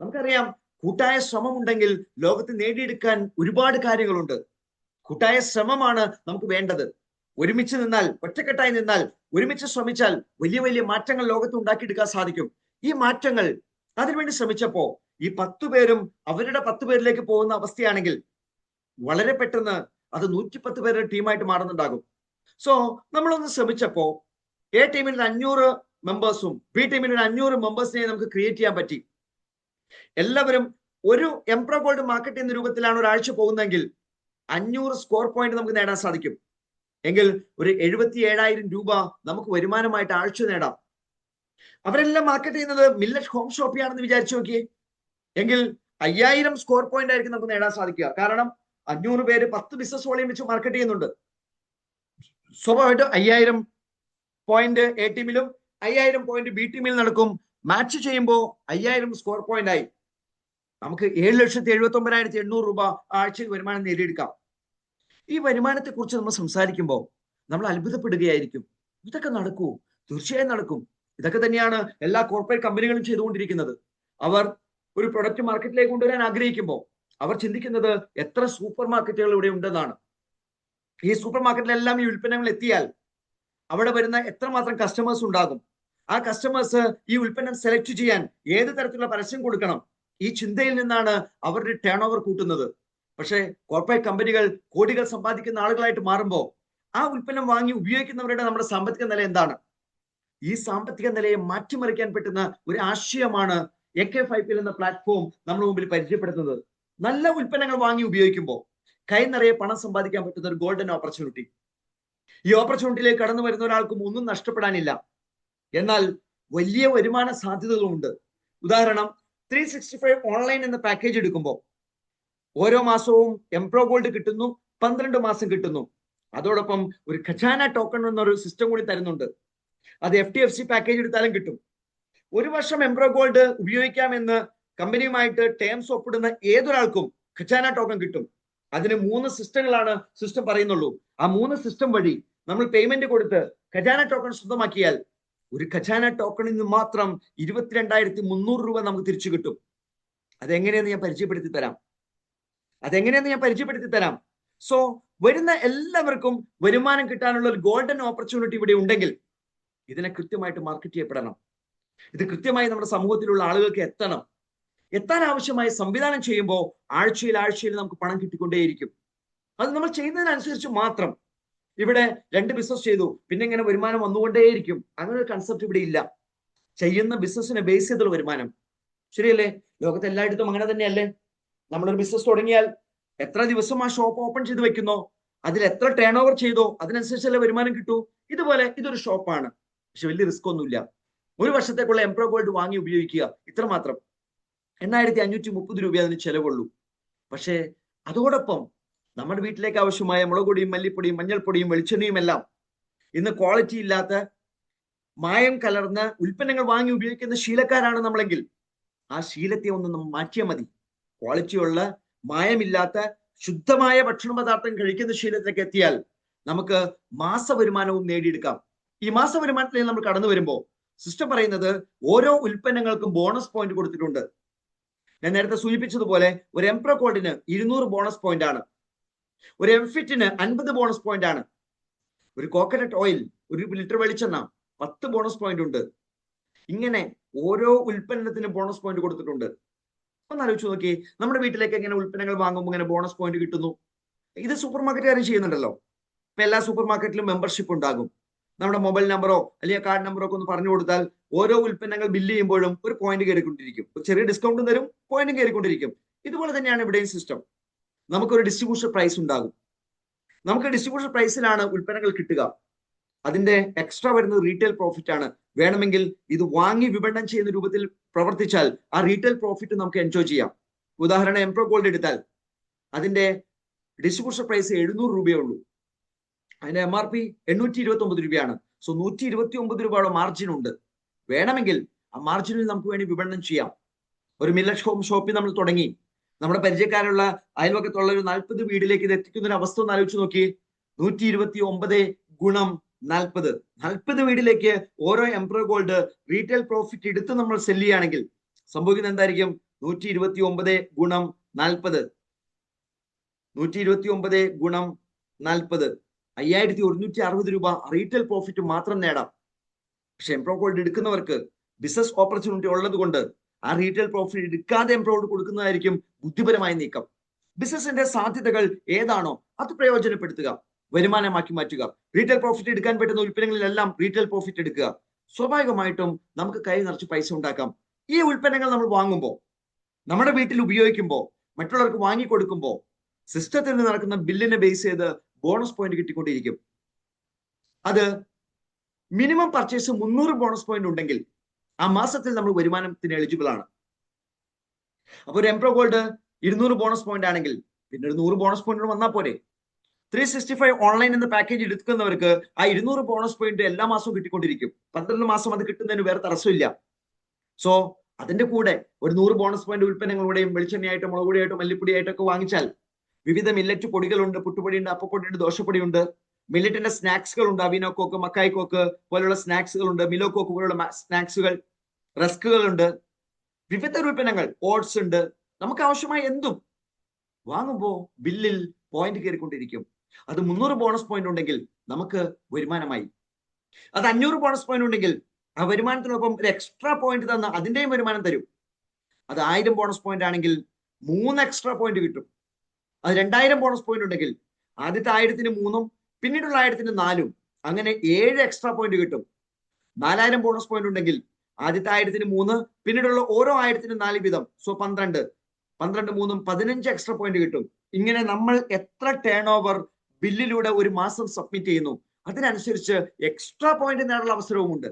നമുക്കറിയാം, കൂട്ടായ ശ്രമം ഉണ്ടെങ്കിൽ ലോകത്ത് നേടിയെടുക്കാൻ ഒരുപാട് കാര്യങ്ങളുണ്ട്. കൂട്ടായ ശ്രമമാണ് നമുക്ക് വേണ്ടത്. ഒരുമിച്ച് നിന്നാൽ, ഒറ്റക്കെട്ടായി നിന്നാൽ, ഒരുമിച്ച് ശ്രമിച്ചാൽ വലിയ വലിയ മാറ്റങ്ങൾ ലോകത്ത് ഉണ്ടാക്കിയെടുക്കാൻ സാധിക്കും. ഈ മാറ്റങ്ങൾ അതിനുവേണ്ടി ശ്രമിച്ചപ്പോ ഈ 10 പേരും അവരുടെ 10 പേരിലേക്ക് പോകുന്ന അവസ്ഥയാണെങ്കിൽ വളരെ പെട്ടെന്ന് അത് 110 പേരുടെ ടീമായിട്ട് മാറുന്നുണ്ടാകും. സോ നമ്മളൊന്ന് ശ്രമിച്ചപ്പോ എ ടീമിൽ 500 മെമ്പേഴ്സും ബി ടീമിൽ 500 മെമ്പേഴ്സിനെ നമുക്ക് ക്രിയേറ്റ് ചെയ്യാൻ പറ്റി. എല്ലാവരും ഒരു എംപ്രോ ഗോൾഡ് മാർക്കറ്റ് എന്ന രൂപത്തിലാണ് ഒരാഴ്ച പോകുന്നതെങ്കിൽ 500 സ്കോർ പോയിന്റ് നമുക്ക് നേടാൻ സാധിക്കും. എങ്കിൽ ഒരു 77,000 രൂപ നമുക്ക് വരുമാനമായിട്ട് ആഴ്ച നേടാം. അവരെല്ലാം മാർക്കറ്റ് ചെയ്യുന്നത് മില്ലറ്റ് ഹോം ഷോപ്പിയാണെന്ന് വിചാരിച്ചു നോക്കിയേ. എങ്കിൽ 5,000 സ്കോർ പോയിന്റ് ആയിരിക്കും നമുക്ക് നേടാൻ സാധിക്കുക. കാരണം 500 പേര് 10 ബിസിനസ് വോളിയം വെച്ച് മാർക്കറ്റ് ചെയ്യുന്നുണ്ട്. സ്വാഭാവികമായിട്ടും 5,000 പോയിന്റ് എ ടീമിലും 5,000 പോയിന്റ് ബി ടീമിൽ നടക്കും. മാച്ച് ചെയ്യുമ്പോൾ 5,000 സ്കോർ പോയിന്റ് ആയി. നമുക്ക് 7,79,800 രൂപ ആഴ്ചയിൽ വരുമാനം നേടിയെടുക്കാം. ഈ വരുമാനത്തെ കുറിച്ച് നമ്മൾ സംസാരിക്കുമ്പോൾ നമ്മൾ അത്ഭുതപ്പെടുകയായിരിക്കും. ഇതൊക്കെ നടക്കൂ? തീർച്ചയായും നടക്കും. ഇതൊക്കെ തന്നെയാണ് എല്ലാ കോർപ്പറേറ്റ് കമ്പനികളും ചെയ്തുകൊണ്ടിരിക്കുന്നത്. അവർ ഒരു പ്രൊഡക്റ്റ് മാർക്കറ്റിലേക്ക് കൊണ്ടുവരാൻ ആഗ്രഹിക്കുമ്പോൾ അവർ ചിന്തിക്കുന്നത് എത്ര സൂപ്പർ മാർക്കറ്റുകൾ ഇവിടെ ഉണ്ടെന്നാണ്. ഈ സൂപ്പർ മാർക്കറ്റിലെല്ലാം ഈ ഉൽപ്പന്നങ്ങൾ എത്തിയാൽ അവിടെ വരുന്ന എത്രമാത്രം കസ്റ്റമേഴ്സ് ഉണ്ടാകും? ആ കസ്റ്റമേഴ്സ് ഈ ഉൽപ്പന്നം സെലക്ട് ചെയ്യാൻ ഏത് തരത്തിലുള്ള പരസ്യം കൊടുക്കണം? ഈ ചിന്തയിൽ നിന്നാണ് അവരുടെ ടേൺ ഓവർ കൂട്ടുന്നത്. പക്ഷേ കോർപ്പറേറ്റ് കമ്പനികൾ കോടികൾ സമ്പാദിക്കുന്ന ആളുകളായിട്ട് മാറുമ്പോൾ ആ ഉൽപ്പന്നം വാങ്ങി ഉപയോഗിക്കുന്നവരുടെ നമ്മുടെ സാമ്പത്തിക നില എന്താണ്? ഈ സാമ്പത്തിക നിലയെ മാറ്റിമറിക്കാൻ പറ്റുന്ന ഒരു ആശയമാണ് AKF5PL എന്ന പ്ലാറ്റ്ഫോം നമ്മുടെ മുമ്പിൽ പരിചയപ്പെടുത്തുന്നത്. നല്ല ഉൽപ്പന്നങ്ങൾ വാങ്ങി ഉപയോഗിക്കുമ്പോൾ കൈ നിറയെ പണം സമ്പാദിക്കാൻ പറ്റുന്ന ഒരു ഗോൾഡൻ ഓപ്പർച്യൂണിറ്റി. ഈ ഓപ്പർച്യൂണിറ്റിയിലേക്ക് കടന്നു വരുന്ന ഒരാൾക്കും ഒന്നും നഷ്ടപ്പെടാനില്ല. എന്നാൽ വലിയ വരുമാന സാധ്യതകളുണ്ട്. ഉദാഹരണം, 365 ഓൺലൈൻ എന്ന പാക്കേജ് എടുക്കുമ്പോൾ ഓരോ മാസവും എംപ്രോ ഗോൾഡ് കിട്ടുന്നു, 12 മാസം കിട്ടുന്നു. അതോടൊപ്പം ഒരു ഖജാന ടോക്കൺ എന്നൊരു സിസ്റ്റം കൂടി തരുന്നുണ്ട്. അത് FTFC പാക്കേജ് എടുത്താലും കിട്ടും. ഒരു വർഷം എംപ്രോ ഗോൾഡ് ഉപയോഗിക്കാമെന്ന് കമ്പനിയുമായിട്ട് ടേംസ് ഒപ്പിടുന്ന ഏതൊരാൾക്കും ഖജാന ടോക്കൺ കിട്ടും. അതിന് 3 സിസ്റ്റങ്ങളാണ് സിസ്റ്റം പറയുന്നുള്ളൂ. ആ 3 സിസ്റ്റം വഴി നമ്മൾ പേയ്മെന്റ് കൊടുത്ത് ഖജാന ടോക്കൺ സ്വന്തമാക്കിയാൽ ഒരു ഖജാന ടോക്കണിൽ നിന്ന് മാത്രം 22,300 രൂപ നമുക്ക് തിരിച്ചു കിട്ടും. അതെങ്ങനെയെന്ന് ഞാൻ പരിചയപ്പെടുത്തി തരാം. സോ വരുന്ന എല്ലാവർക്കും വരുമാനം കിട്ടാനുള്ള ഒരു ഗോൾഡൻ ഓപ്പർച്യൂണിറ്റി ഇവിടെ ഉണ്ടെങ്കിൽ ഇതിനെ കൃത്യമായിട്ട് മാർക്കറ്റ് ചെയ്യപ്പെടണം. ഇത് കൃത്യമായി നമ്മുടെ സമൂഹത്തിലുള്ള ആളുകൾക്ക് എത്താൻ ആവശ്യമായ സംവിധാനം ചെയ്യുമ്പോൾ ആഴ്ചയിൽ നമുക്ക് പണം കിട്ടിക്കൊണ്ടേയിരിക്കും. അത് നമ്മൾ ചെയ്യുന്നതിനനുസരിച്ച് മാത്രം. ഇവിടെ 2 ബിസിനസ് ചെയ്തു, പിന്നെ ഇങ്ങനെ വരുമാനം വന്നുകൊണ്ടേയിരിക്കും, അങ്ങനെ ഒരു കൺസെപ്റ്റ് ഇവിടെ ഇല്ല. ചെയ്യുന്ന ബിസിനസിനെ ബേസ് ചെയ്തുള്ള വരുമാനം. ശരിയല്ലേ? ലോകത്ത് എല്ലായിടത്തും അങ്ങനെ തന്നെയല്ലേ? നമ്മളൊരു ബിസിനസ് തുടങ്ങിയാൽ എത്ര ദിവസം ആ ഷോപ്പ് ഓപ്പൺ ചെയ്ത് വെക്കുന്നോ, അതിൽ എത്ര ടേൺ ഓവർ ചെയ്തോ അതിനനുസരിച്ചല്ലേ വരുമാനം കിട്ടൂ. ഇതുപോലെ ഇതൊരു ഷോപ്പാണ്, പക്ഷെ വലിയ റിസ്ക് ഒന്നുമില്ല. ഒരു വർഷത്തേക്കുള്ള എംപ്രോ ഗോൾഡ് വാങ്ങി ഉപയോഗിക്കുക, ഇത്രമാത്രം. 8,530 രൂപ അതിന് ചെലവുള്ളൂ. പക്ഷേ അതോടൊപ്പം നമ്മുടെ വീട്ടിലേക്ക് ആവശ്യമായ മുളകുപൊടിയും മല്ലിപ്പൊടിയും മഞ്ഞൾപ്പൊടിയും വെളിച്ചെണ്ണയും എല്ലാം ഇന്ന് ക്വാളിറ്റി ഇല്ലാത്ത മായം കലർന്ന ഉൽപ്പന്നങ്ങൾ വാങ്ങി ഉപയോഗിക്കുന്ന ശീലക്കാരാണ് നമ്മളെങ്കിൽ ആ ശീലത്തെ ഒന്ന് നമ്മൾ മാറ്റിയാൽ മതി. ക്വാളിറ്റിയുള്ള മായമില്ലാത്ത ശുദ്ധമായ ഭക്ഷണ പദാർത്ഥം കഴിക്കുന്ന ശീലത്തിലേക്ക് എത്തിയാൽ നമുക്ക് മാസ വരുമാനവും നേടിയെടുക്കാം. ഈ മാസ വരുമാനത്തിലേക്ക് നമ്മൾ കടന്നു വരുമ്പോൾ സിസ്റ്റം പറയുന്നത് ഓരോ ഉൽപ്പന്നങ്ങൾക്കും ബോണസ് പോയിന്റ് കൊടുത്തിട്ടുണ്ട്. ഞാൻ നേരത്തെ സൂചിപ്പിച്ചതുപോലെ ഒരു എംപ്രോ ഗോൾഡിന് 200 ബോണസ് പോയിന്റ് ആണ്. ഒരു എംഫിറ്റിന് 50 ബോണസ് പോയിന്റ് ആണ്. ഒരു കോക്കനട്ട് ഓയിൽ, 1 ലിറ്റർ വെളിച്ചെണ്ണ 10 ബോണസ് പോയിന്റ് ഉണ്ട്. ഇങ്ങനെ ഓരോ ഉൽപ്പന്നത്തിന് ബോണസ് പോയിന്റ് കൊടുത്തിട്ടുണ്ട്. ഒന്ന് ആലോചിച്ച് നോക്കി, നമ്മുടെ വീട്ടിലേക്ക് എങ്ങനെ ഉൽപ്പന്നങ്ങൾ വാങ്ങുമ്പോൾ ഇങ്ങനെ ബോണസ് പോയിന്റ് കിട്ടുന്നു? ഇത് സൂപ്പർ മാർക്കറ്റുകാരും ചെയ്യുന്നുണ്ടല്ലോ. ഇപ്പൊ എല്ലാ സൂപ്പർ മാർക്കറ്റിലും മെമ്പർഷിപ്പ് ഉണ്ടാകും. നമ്മുടെ മൊബൈൽ നമ്പറോ അല്ലെങ്കിൽ കാർഡ് നമ്പറോ ഒക്കെ ഒന്ന് പറഞ്ഞു കൊടുത്താൽ ഓരോ ഉൽപ്പന്നങ്ങൾ ബില്ല് ചെയ്യുമ്പോഴും ഒരു പോയിന്റ് കയറിക്കൊണ്ടിരിക്കും. ഒരു ചെറിയ ഡിസ്കൗണ്ടും തരും, പോയിന്റും കയറിക്കൊണ്ടിരിക്കും. ഇതുപോലെ തന്നെയാണ് ഇവിടെയും സിസ്റ്റം. നമുക്കൊരു ഡിസ്ട്രിബ്യൂഷൻ പ്രൈസ് ഉണ്ടാകും. നമുക്ക് ഡിസ്ട്രിബ്യൂഷൻ പ്രൈസിലാണ് ഉൽപ്പന്നങ്ങൾ കിട്ടുക. അതിന്റെ എക്സ്ട്രാ വരുന്നത് റീറ്റെയിൽ പ്രോഫിറ്റ് ആണ്. വേണമെങ്കിൽ ഇത് വാങ്ങി വിപണനം ചെയ്യുന്ന രൂപത്തിൽ പ്രവർത്തിച്ചാൽ ആ റീറ്റെയിൽ പ്രോഫിറ്റ് നമുക്ക് എൻജോയ് ചെയ്യാം. ഉദാഹരണം എംപ്രോ ഗോൾഡ് എടുത്താൽ അതിന്റെ ഡിസ്ട്രിബ്യൂഷൻ പ്രൈസ് 700 രൂപയേ ഉള്ളൂ. അതിന്റെ MRP 829 രൂപയാണ്. സോ 129 രൂപയുടെ മാർജിൻ ഉണ്ട്. വേണമെങ്കിൽ ആ മാർജിനിൽ നമുക്ക് വേണ്ടി വിപണനം ചെയ്യാം. ഒരു മില്ലറ്റ് ഹോം ഷോപ്പിൽ നമ്മൾ തുടങ്ങി, നമ്മുടെ പരിചയക്കാരുള്ള അയൽവക്കത്തുള്ള ഒരു 40 വീടിലേക്ക് ഇത് എത്തിക്കുന്ന ഒരു അവസ്ഥ ഒന്ന് ആലോചിച്ച് നോക്കി. 129 ഗുണം 40, 40 വീടിലേക്ക് ഓരോ എംപ്രോ ഗോൾഡ് റീറ്റെയിൽ പ്രോഫിറ്റ് എടുത്ത് നമ്മൾ സെല് ചെയ്യുകയാണെങ്കിൽ സംഭവിക്കുന്നത് എന്തായിരിക്കും? 129 ഗുണം 40, 129 ഗുണം 40, 5160 രൂപ റീറ്റെയിൽ പ്രോഫിറ്റ് മാത്രം നേടാം. പക്ഷെ എംപ്രോ ഗോൾഡ് എടുക്കുന്നവർക്ക് ബിസിനസ് ഓപ്പർച്യൂണിറ്റി ഉള്ളത് കൊണ്ട് ആ റീറ്റെയിൽ പ്രോഫിറ്റ് എടുക്കാതെ എംപ്രോ ഗോൾഡ് കൊടുക്കുന്നതായിരിക്കും ബുദ്ധിപരമായ നീക്കം. ബിസിനസിന്റെ സാധ്യതകൾ ഏതാണോ അത് പ്രയോജനപ്പെടുത്തുക, വരുമാനമാക്കി മാറ്റുക. റീറ്റെയിൽ പ്രോഫിറ്റ് എടുക്കാൻ പറ്റുന്ന ഉൽപ്പന്നങ്ങളിലെല്ലാം റീറ്റെയിൽ പ്രോഫിറ്റ് എടുക്കുക. സ്വാഭാവികമായിട്ടും നമുക്ക് കൈ നിറച്ച് പൈസ ഉണ്ടാക്കാം. ഈ ഉൽപ്പന്നങ്ങൾ നമ്മൾ വാങ്ങുമ്പോൾ, നമ്മുടെ വീട്ടിൽ ഉപയോഗിക്കുമ്പോൾ, മറ്റുള്ളവർക്ക് വാങ്ങിക്കൊടുക്കുമ്പോൾ സിസ്റ്റത്തിൽ നിന്ന് നടക്കുന്ന ബില്ലിനെ ബേസ് ചെയ്ത് ബോണസ് പോയിന്റ് കിട്ടിക്കൊണ്ടിരിക്കും. അത് മിനിമം പർച്ചേസ് 300 ബോണസ് പോയിന്റ് ഉണ്ടെങ്കിൽ ആ മാസത്തിൽ നമ്മൾ വരുമാനത്തിന് എലിജിബിൾ ആണ്. അപ്പൊ ഒരു എംപ്രോ ഗോൾഡ് 200 ബോണസ് പോയിന്റ് ആണെങ്കിൽ പിന്നെ ഒരു 100 ബോണസ് പോയിന്റ് വന്നാൽ പോരെ. 365 ഓൺലൈൻ എന്ന പാക്കേജ് എടുക്കുന്നവർക്ക് ആ 200 ബോണസ് പോയിന്റ് എല്ലാ മാസവും കിട്ടിക്കൊണ്ടിരിക്കും. 12 മാസം അത് കിട്ടുന്നതിന് വേറെ തടസ്സമില്ല. സോ അതിന്റെ കൂടെ ഒരു 100 ബോണസ് പോയിന്റ് ഉൽപ്പന്നങ്ങളുടെയും വെളിച്ചെണ്ണയായിട്ടും മുളകുപൊടിയായിട്ടും മല്ലിപ്പൊടിയായിട്ടൊക്കെ വാങ്ങിച്ചാൽ വിവിധ മില്ലറ്റ് പൊടികളുണ്ട്, പുട്ടുപൊടിയുണ്ട്, അപ്പപ്പൊടിയുണ്ട്, ദോശപ്പൊടിയുണ്ട്, മില്ലറ്റിന്റെ സ്നാക്സുകൾ ഉണ്ട്, അവിനോ കോക്ക്, മക്കായി കോക്ക് പോലുള്ള സ്നാക്സുകൾ ഉണ്ട്, മിലോ കോക്ക് പോലുള്ള സ്നാക്സുകൾ, റസ്കുകൾ ഉണ്ട്, വിവിധ ഉൽപ്പന്നങ്ങൾ, ഓട്സ് ഉണ്ട്. നമുക്ക് ആവശ്യമായ എന്തും വാങ്ങുമ്പോൾ ബില്ലിൽ പോയിന്റ് കയറിക്കൊണ്ടിരിക്കും. അത് 300 ബോണസ് പോയിന്റ് ഉണ്ടെങ്കിൽ നമുക്ക് വരുമാനമായി. അത് 500 ബോണസ് പോയിന്റ് ഉണ്ടെങ്കിൽ ആ വരുമാനത്തിനൊപ്പം ഒരു എക്സ്ട്രാ പോയിന്റ് തന്ന അതിന്റെയും വരുമാനം തരും. അത് 1000 ബോണസ് പോയിന്റ് ആണെങ്കിൽ 3 എക്സ്ട്രാ പോയിന്റ് കിട്ടും. അത് 2000 ബോണസ് പോയിന്റ് ഉണ്ടെങ്കിൽ ആദ്യത്തെ 1000-ന് 3-ഉം പിന്നീടുള്ള 1000-ന് 4-ഉം, അങ്ങനെ 7 എക്സ്ട്രാ പോയിന്റ് കിട്ടും. 4000 ബോണസ് പോയിന്റ് ഉണ്ടെങ്കിൽ ആദ്യത്തെ 1000-ന് 3, പിന്നീടുള്ള ഓരോ 1000-ന് 4 വീതം. സോ 12, 12 3-ഉം 15 എക്സ്ട്രാ പോയിന്റ് കിട്ടും. ഇങ്ങനെ നമ്മൾ എത്ര ടേൺ ഓവർ ബില്ലിലൂടെ ഒരു മാസം സബ്മിറ്റ് ചെയ്യുന്നു അതിനനുസരിച്ച് എക്സ്ട്രാ പോയിന്റ് നേടാനുള്ള അവസരവുമുണ്ട്.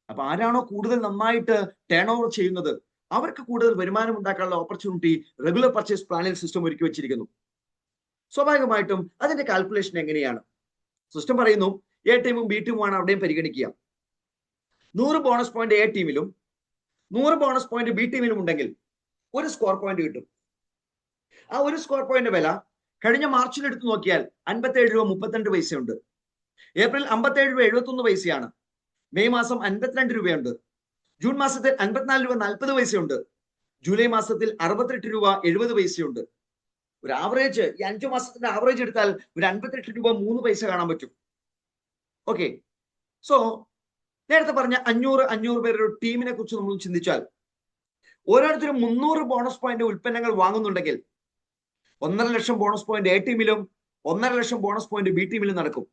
അപ്പൊ ആരാണോ കൂടുതൽ നന്നായിട്ട് ടേൺ ഓവർ ചെയ്യുന്നത് അവർക്ക് കൂടുതൽ വരുമാനം ഉണ്ടാക്കാനുള്ള ഓപ്പർച്യൂണിറ്റി റെഗുലർ പർച്ചേസ് പ്ലാനിൽ സിസ്റ്റം ഒരുക്കി വെച്ചിരിക്കുന്നു. സ്വാഭാവികമായിട്ടും അതിന്റെ കാൽക്കുലേഷൻ എങ്ങനെയാണ്? സിസ്റ്റം പറയുന്നു എ ടീമും ബി ടീമുമാണ് അവിടെയും പരിഗണിക്കുക. 100 ബോണസ് പോയിന്റ് എ ടീമിലും 100 ബോണസ് പോയിന്റ് ബി ടീമിലും ഉണ്ടെങ്കിൽ ഒരു സ്കോർ പോയിന്റ് കിട്ടും. ആ ഒരു സ്കോർ പോയിന്റ് വില കഴിഞ്ഞ മാർച്ചിൽ എടുത്തു നോക്കിയാൽ 57 രൂപ 32 പൈസയുണ്ട്. ഏപ്രിൽ 57 രൂപ 71 പൈസയാണ്. മെയ് മാസം 52 രൂപയുണ്ട്. ജൂൺ മാസത്തിൽ 54 രൂപ 40 പൈസയുണ്ട്. ജൂലൈ മാസത്തിൽ 68 രൂപ 70 പൈസയുണ്ട്. ഒരു ആവറേജ്, ഈ 5 മാസത്തിന്റെ ആവറേജ് എടുത്താൽ ഒരു 58 രൂപ 3 പൈസ കാണാൻ പറ്റും. ഓക്കെ, സോ നേരത്തെ പറഞ്ഞ 500 പേരുടെ ഒരു ടീമിനെ കുറിച്ച് നമ്മൾ ചിന്തിച്ചാൽ ഓരോരുത്തരും 300 ബോണസ് പോയിന്റ് ഉൽപ്പന്നങ്ങൾ വാങ്ങുന്നുണ്ടെങ്കിൽ 1.5 ലക്ഷം ബോണസ് പോയിന്റ് എ ടീമിലും 1.5 ലക്ഷം ബോണസ് പോയിന്റ് ബി ടീമിലും നടക്കും.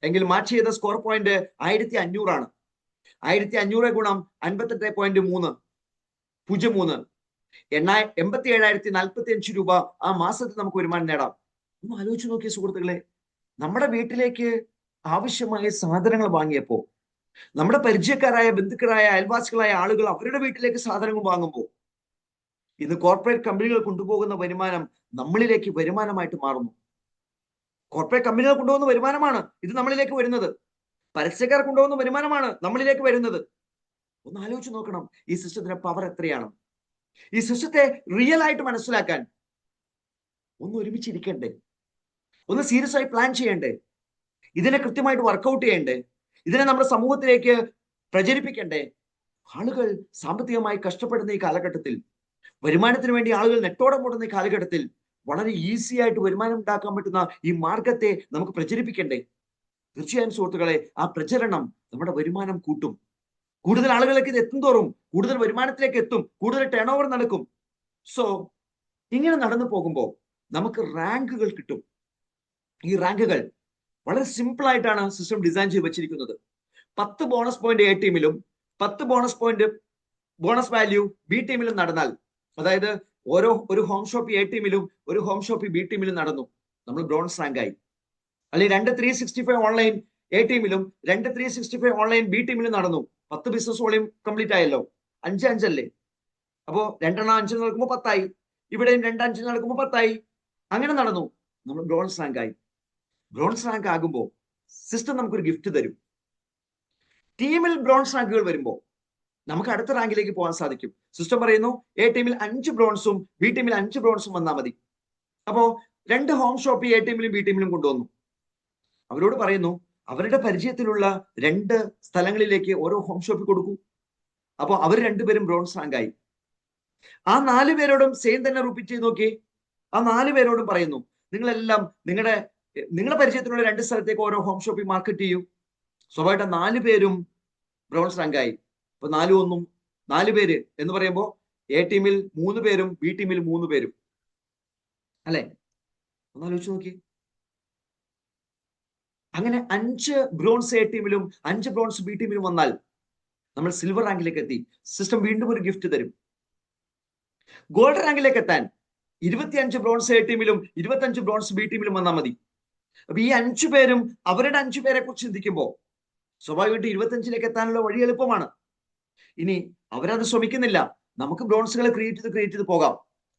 എങ്കിൽ മാച്ച് ചെയ്ത സ്കോർ പോയിന്റ് 1500 ആണ്. 1500 ഗുണം 58.3 03 87,045 രൂപ ആ മാസത്തിൽ നമുക്ക് വരുമാനം നേടാം. ഒന്ന് ആലോചിച്ച് നോക്കിയ സുഹൃത്തുക്കളെ, നമ്മുടെ വീട്ടിലേക്ക് ആവശ്യമായ സാധനങ്ങൾ വാങ്ങിയപ്പോ നമ്മുടെ പരിചയക്കാരായ, ബന്ധുക്കളായ, അയൽവാസികളായ ആളുകൾ അവരുടെ വീട്ടിലേക്ക് സാധനങ്ങൾ വാങ്ങുമ്പോൾ ഇന്ന് കോർപ്പറേറ്റ് കമ്പനികൾ കൊണ്ടുപോകുന്ന വരുമാനം നമ്മളിലേക്ക് വരുമാനമായിട്ട് മാറുന്നു. കോർപ്പറേറ്റ് കമ്പനികൾ കൊണ്ടുപോകുന്ന വരുമാനമാണ് ഇത് നമ്മളിലേക്ക് വരുന്നത്. പരസ്യക്കാർ കൊണ്ടുപോകുന്ന വരുമാനമാണ് നമ്മളിലേക്ക് വരുന്നത്. ഒന്ന് ആലോചിച്ച് നോക്കണം ഈ സിസ്റ്റത്തിന്റെ പവർ എത്രയാണ്. ഈ സിസ്റ്റത്തെ റിയൽ ആയിട്ട് മനസ്സിലാക്കാൻ ഒന്ന് ഒരുമിച്ചിരിക്കണ്ടേ, ഒന്ന് സീരിയസ് ആയി പ്ലാൻ ചെയ്യണ്ടേ, ഇതിനെ കൃത്യമായിട്ട് വർക്കൗട്ട് ചെയ്യണ്ടേ, ഇതിനെ നമ്മുടെ സമൂഹത്തിലേക്ക് പ്രചരിപ്പിക്കണ്ടേ. ആളുകൾ സാമ്പത്തികമായി കഷ്ടപ്പെടുന്ന ഈ കാലഘട്ടത്തിൽ, വരുമാനത്തിന് വേണ്ടി ആളുകൾ നെട്ടോടെ കൂടുന്ന ഈ കാലഘട്ടത്തിൽ വളരെ ഈസി ആയിട്ട് വരുമാനം ഉണ്ടാക്കാൻ പറ്റുന്ന ഈ മാർഗത്തെ നമുക്ക് പ്രചരിപ്പിക്കണ്ടേ? തീർച്ചയായും സുഹൃത്തുക്കളെ, ആ പ്രചരണം നമ്മുടെ വരുമാനം കൂട്ടും. കൂടുതൽ ആളുകളിലേക്ക് ഇത് എത്തും തോറും കൂടുതൽ വരുമാനത്തിലേക്ക് എത്തും, കൂടുതൽ ടേൺ ഓവർ നടക്കും. സോ ഇങ്ങനെ നടന്നു പോകുമ്പോൾ നമുക്ക് റാങ്കുകൾ കിട്ടും. ഈ റാങ്കുകൾ വളരെ സിമ്പിൾ ആയിട്ടാണ് സിസ്റ്റം ഡിസൈൻ ചെയ്ത് വെച്ചിരിക്കുന്നത്. 10 ബോണസ് പോയിന്റ് എ ടീമിലും 10 ബോണസ് വാല്യൂ ബി ടീമിലും നടന്നാൽ, അതായത് ഒരു ഹോം ഷോപ്പ് എ ടീമിലും ഒരു ഹോം ഷോപ്പ് ബി ടീമിലും നടന്നു, നമ്മൾ ബ്രോൺസ് റാങ്ക് ആയി. അല്ലെങ്കിൽ 2 365 ഓൺലൈൻ എ ടീമിലും 2 365 ഓൺലൈൻ ബി ടീമിലും നടന്നു, 10 ബിസിനസ് വോളിയം കംപ്ലീറ്റ് ആയല്ലോ. 5 അല്ലേ? അപ്പോ 2 5 നടക്കുമ്പോൾ 10 ആയി. ഇവിടെയും 2 5 നടക്കുമ്പോൾ 10 ആയി. അങ്ങനെ നടന്നു, നമ്മൾ ബ്രോൺസ് റാങ്ക് ആയി. ബ്രോൺസ് റാങ്ക് ആകുമ്പോൾ സിസ്റ്റം നമുക്കൊരു ഗിഫ്റ്റ് തരും. ടീമിൽ ബ്രോൺസ് റാങ്കുകൾ വരുമ്പോൾ നമുക്ക് അടുത്ത റാങ്കിലേക്ക് പോകാൻ സാധിക്കും. സിസ്റ്റം പറയുന്നു എ ടീമിൽ 5 ബ്രോൺസും ബി ടീമിൽ 5 ബ്രോൺസും വന്നാൽ മതി. അപ്പോ 2 ഹോം ഷോപ്പ് എ ടീമിലും ബി ടീമിലും കൊണ്ടുവന്നു. അവരോട് പറയുന്നു അവരുടെ പരിചയത്തിലുള്ള 2 സ്ഥലങ്ങളിലേക്ക് ഓരോ ഹോം ഷോപ്പിൽ കൊടുക്കൂ. അപ്പൊ അവർ 2 പേരും ബ്രോൺസ് റാങ്ക് ആയി. ആ 4 പേരോടും സെയിം തന്നെ റിപ്പീറ്റ് ചെയ്ത് നോക്കി. ആ 4 പേരോടും പറയുന്നു നിങ്ങളെല്ലാം നിങ്ങളുടെ പരിചയത്തിലുള്ള 2 സ്ഥലത്തേക്ക് ഓരോ ഹോം ഷോപ്പിൽ മാർക്കറ്റ് ചെയ്യൂ. സ്വാഭാവികമായിട്ട് 4 പേരും ബ്രോൺസ് റാങ്ക് ആയി. അപ്പൊ 4 പേര് എന്ന് പറയുമ്പോൾ എ ടീമിൽ 3 പേരും ബി ടീമിൽ 3 പേരും അല്ലെ? ഒന്ന് ആലോചിച്ച് നോക്കി. അങ്ങനെ 5 ബ്രോൺസ് എ ടീമിലും 5 ബ്രോൺസ് ബി ടീമിലും വന്നാൽ നമ്മൾ സിൽവർ റാങ്കിലേക്ക് എത്തി. സിസ്റ്റം വീണ്ടും ഒരു ഗിഫ്റ്റ് തരും. ഗോൾഡ് റാങ്കിലേക്ക് എത്താൻ 25 ബ്രോൺസ് എ ടീമിലും 25 ബ്രോൺസ് ബി ടീമിലും വന്നാൽ മതി. അപ്പൊ ഈ 5 പേരും അവരുടെ 5 പേരെ കുറിച്ച് ചിന്തിക്കുമ്പോൾ സ്വാഭാവികമായിട്ട് 25ലേക്ക് എത്താനുള്ള വഴി എളുപ്പമാണ്. ഇനി അവരത് ശ്രമിക്കുന്നില്ല. നമുക്ക് ബ്രോൺസുകളെ ക്രിയേറ്റ് ചെയ്ത് പോകാം.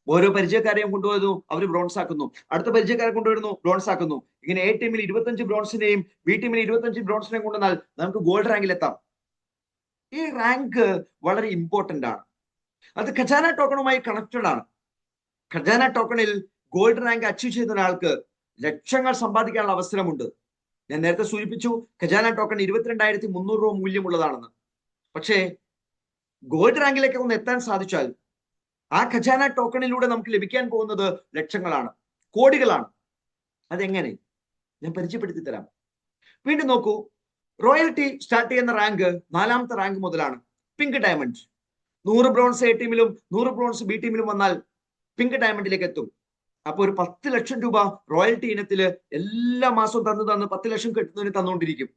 ഓരോ പരിചയക്കാരെയും കൊണ്ടുവരുന്നു, അവർ ബ്രോൺസ് ആക്കുന്നു. അടുത്ത പരിചയക്കാരെ കൊണ്ടുവരുന്നു, ബ്രോൺസ് ആക്കുന്നു. ഇങ്ങനെ എ ടീമിൽ 25 ബ്രോൺസിനെയും ബി ടീമിൽ 25 ബ്രോൺസിനെയും കൊണ്ടുവന്നാൽ നമുക്ക് ഗോൾഡ് റാങ്കിൽ എത്താം. ഈ റാങ്ക് വളരെ ഇമ്പോർട്ടന്റ് ആണ്. അത് ഖജാന ടോക്കണുമായി കണക്റ്റഡ് ആണ്. ഖജാന ടോക്കണിൽ ഗോൾഡ് റാങ്ക് അച്ചീവ് ചെയ്ത ഒരാൾക്ക് ലക്ഷങ്ങൾ സമ്പാദിക്കാനുള്ള അവസരമുണ്ട്. ഞാൻ നേരത്തെ സൂചിപ്പിച്ചു ഖജാന ടോക്കൺ 22,300 രൂപ മൂല്യമുള്ളതാണെന്ന്. പക്ഷേ ഗോൾഡ് റാങ്കിലേക്ക് ഒന്ന് എത്താൻ സാധിച്ചാൽ ആ ഖജാന ടോക്കണിലൂടെ നമുക്ക് ലഭിക്കാൻ പോകുന്നത് ലക്ഷങ്ങളാണ്, കോടികളാണ്. അതെങ്ങനെ? ഞാൻ പരിചയപ്പെടുത്തി തരാം. വീണ്ടും നോക്കൂ, റോയൽറ്റി സ്റ്റാർട്ട് ചെയ്യുന്ന റാങ്ക് 4ാമത്തെ റാങ്ക് മുതലാണ്. പിങ്ക് ഡയമണ്ട് 100 ബ്രോൺസ് എ ടീമിലും 100 ബ്രോൺസ് ബി ടീമിലും വന്നാൽ പിങ്ക് ഡയമണ്ടിലേക്ക് എത്തും. അപ്പൊ ഒരു 10 ലക്ഷം രൂപ റോയൽറ്റി ഇനത്തില് എല്ലാ മാസവും തന്ന് 10 ലക്ഷം കിട്ടുന്നതിന് തന്നുകൊണ്ടിരിക്കും.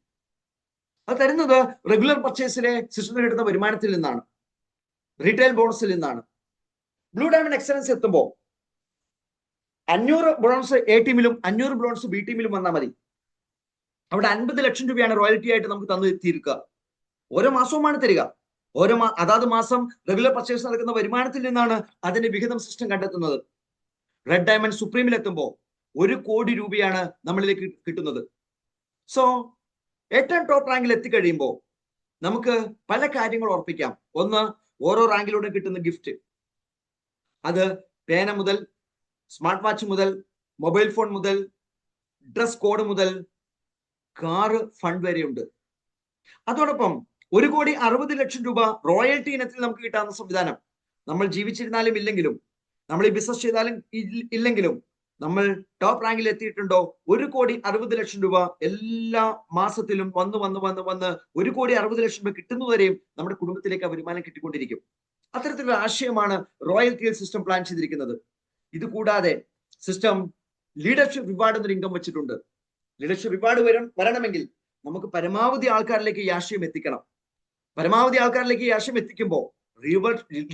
അത് തരുന്നത് റെഗുലർ പർച്ചേസിലെ സിസ്റ്റത്തിന് കിട്ടുന്ന വരുമാനത്തിൽ നിന്നാണ്, റീറ്റെയിൽ ബോണസിൽ നിന്നാണ്. ബ്ലൂ ഡയമണ്ട് എക്സലൻസ് എത്തുമ്പോൾ 500 ബ്രോൺസ് എ ടീമിലും 500 ബ്രോൺസ് ബി ടീമിലും വന്നാൽ മതി. അവിടെ 50 ലക്ഷം രൂപയാണ് റോയൽറ്റി ആയിട്ട് നമുക്ക് തന്നു എത്തിയിരിക്കുക. ഓരോ മാസവുമാണ് തരിക. അതാത് മാസം റെഗുലർ പർച്ചേസ് നടക്കുന്ന വരുമാനത്തിൽ നിന്നാണ് അതിന്റെ വിഹിതം സിസ്റ്റം കണ്ടെത്തുന്നത്. റെഡ് ഡയമണ്ട് സുപ്രീമിൽ എത്തുമ്പോൾ 1 കോടി രൂപയാണ് നമ്മളിലേക്ക് കിട്ടുന്നത്. സോ ഏറ്റവും ടോപ്പ് റാങ്കിൽ എത്തിക്കഴിയുമ്പോൾ നമുക്ക് പല കാര്യങ്ങൾ ഉറപ്പിക്കാം. ഒന്ന്, ഓരോ റാങ്കിലൂടെ കിട്ടുന്ന ഗിഫ്റ്റ്. അത് പേന മുതൽ സ്മാർട്ട് വാച്ച് മുതൽ മൊബൈൽ ഫോൺ മുതൽ ഡ്രസ് കോഡ് മുതൽ കാറ് ഫണ്ട് വരെയുണ്ട്. അതോടൊപ്പം 1,60 ലക്ഷം രൂപ റോയൽറ്റി ഇനത്തിൽ നമുക്ക് കിട്ടാവുന്ന സംവിധാനം. നമ്മൾ ജീവിച്ചിരുന്നാലും ഇല്ലെങ്കിലും, നമ്മൾ ഈ ബിസിനസ് ചെയ്താലും ഇല്ലെങ്കിലും, നമ്മൾ ടോപ്പ് റാങ്കിൽ എത്തിയിട്ടുണ്ടോ 1,60 ലക്ഷം രൂപ എല്ലാ മാസത്തിലും വന്ന് 1,60 ലക്ഷം രൂപ കിട്ടുന്നവരെയും നമ്മുടെ കുടുംബത്തിലേക്ക് ആ വരുമാനം കിട്ടിക്കൊണ്ടിരിക്കും. അത്തരത്തിലുള്ള ആശയമാണ് റോയൽറ്റി സിസ്റ്റം പ്ലാൻ ചെയ്തിരിക്കുന്നത്. ഇത് കൂടാതെ സിസ്റ്റം ലീഡർഷിപ്പ് റിവാർഡ് എന്നൊരു ഇൻകം വെച്ചിട്ടുണ്ട്. ലീഡർഷിപ്പ് റിവാർഡ് വരണമെങ്കിൽ നമുക്ക് പരമാവധി ആൾക്കാരിലേക്ക് ഈ ആശയം എത്തിക്കണം. പരമാവധി ആൾക്കാരിലേക്ക് ഈ ആശയം എത്തിക്കുമ്പോൾ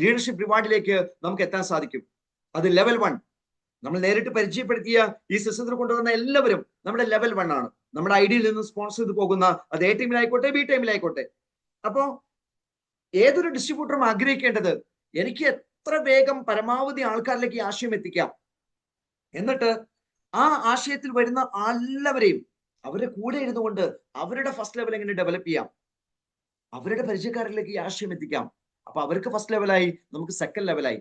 ലീഡർഷിപ്പ് റിവാർഡിലേക്ക് നമുക്ക് എത്താൻ സാധിക്കും. അത് ലെവൽ 1. നമ്മൾ നേരിട്ട് പരിചയപ്പെടുത്തിയ ഈ സിസ്റ്റത്തിൽ കൊണ്ടുവന്ന എല്ലാവരും നമ്മുടെ ലെവൽ 1 ആണ്. നമ്മുടെ ഐഡിയിൽ നിന്ന് സ്പോൺസർ ചെയ്ത് പോകുന്ന, അത് എ ടീമിലായിക്കോട്ടെ ബി ടീമിലായിക്കോട്ടെ. അപ്പോ ഏതൊരു ഡിസ്ട്രിബ്യൂട്ടറും ആഗ്രഹിക്കേണ്ടത് എനിക്ക് എത്ര വേഗം പരമാവധി ആൾക്കാരിലേക്ക് ഈ ആശയം എത്തിക്കാം, എന്നിട്ട് ആ ആശയത്തിൽ വരുന്ന എല്ലാവരെയും അവരുടെ കൂടെ ഇരുന്നുകൊണ്ട് അവരുടെ ഫസ്റ്റ് ലെവൽ എങ്ങനെ ഡെവലപ്പ് ചെയ്യാം, അവരുടെ പരിചയക്കാരിലേക്ക് ഈ ആശയം എത്തിക്കാം. അപ്പൊ അവർക്ക് ഫസ്റ്റ് ലെവലായി, നമുക്ക് സെക്കൻഡ് ലെവലായി.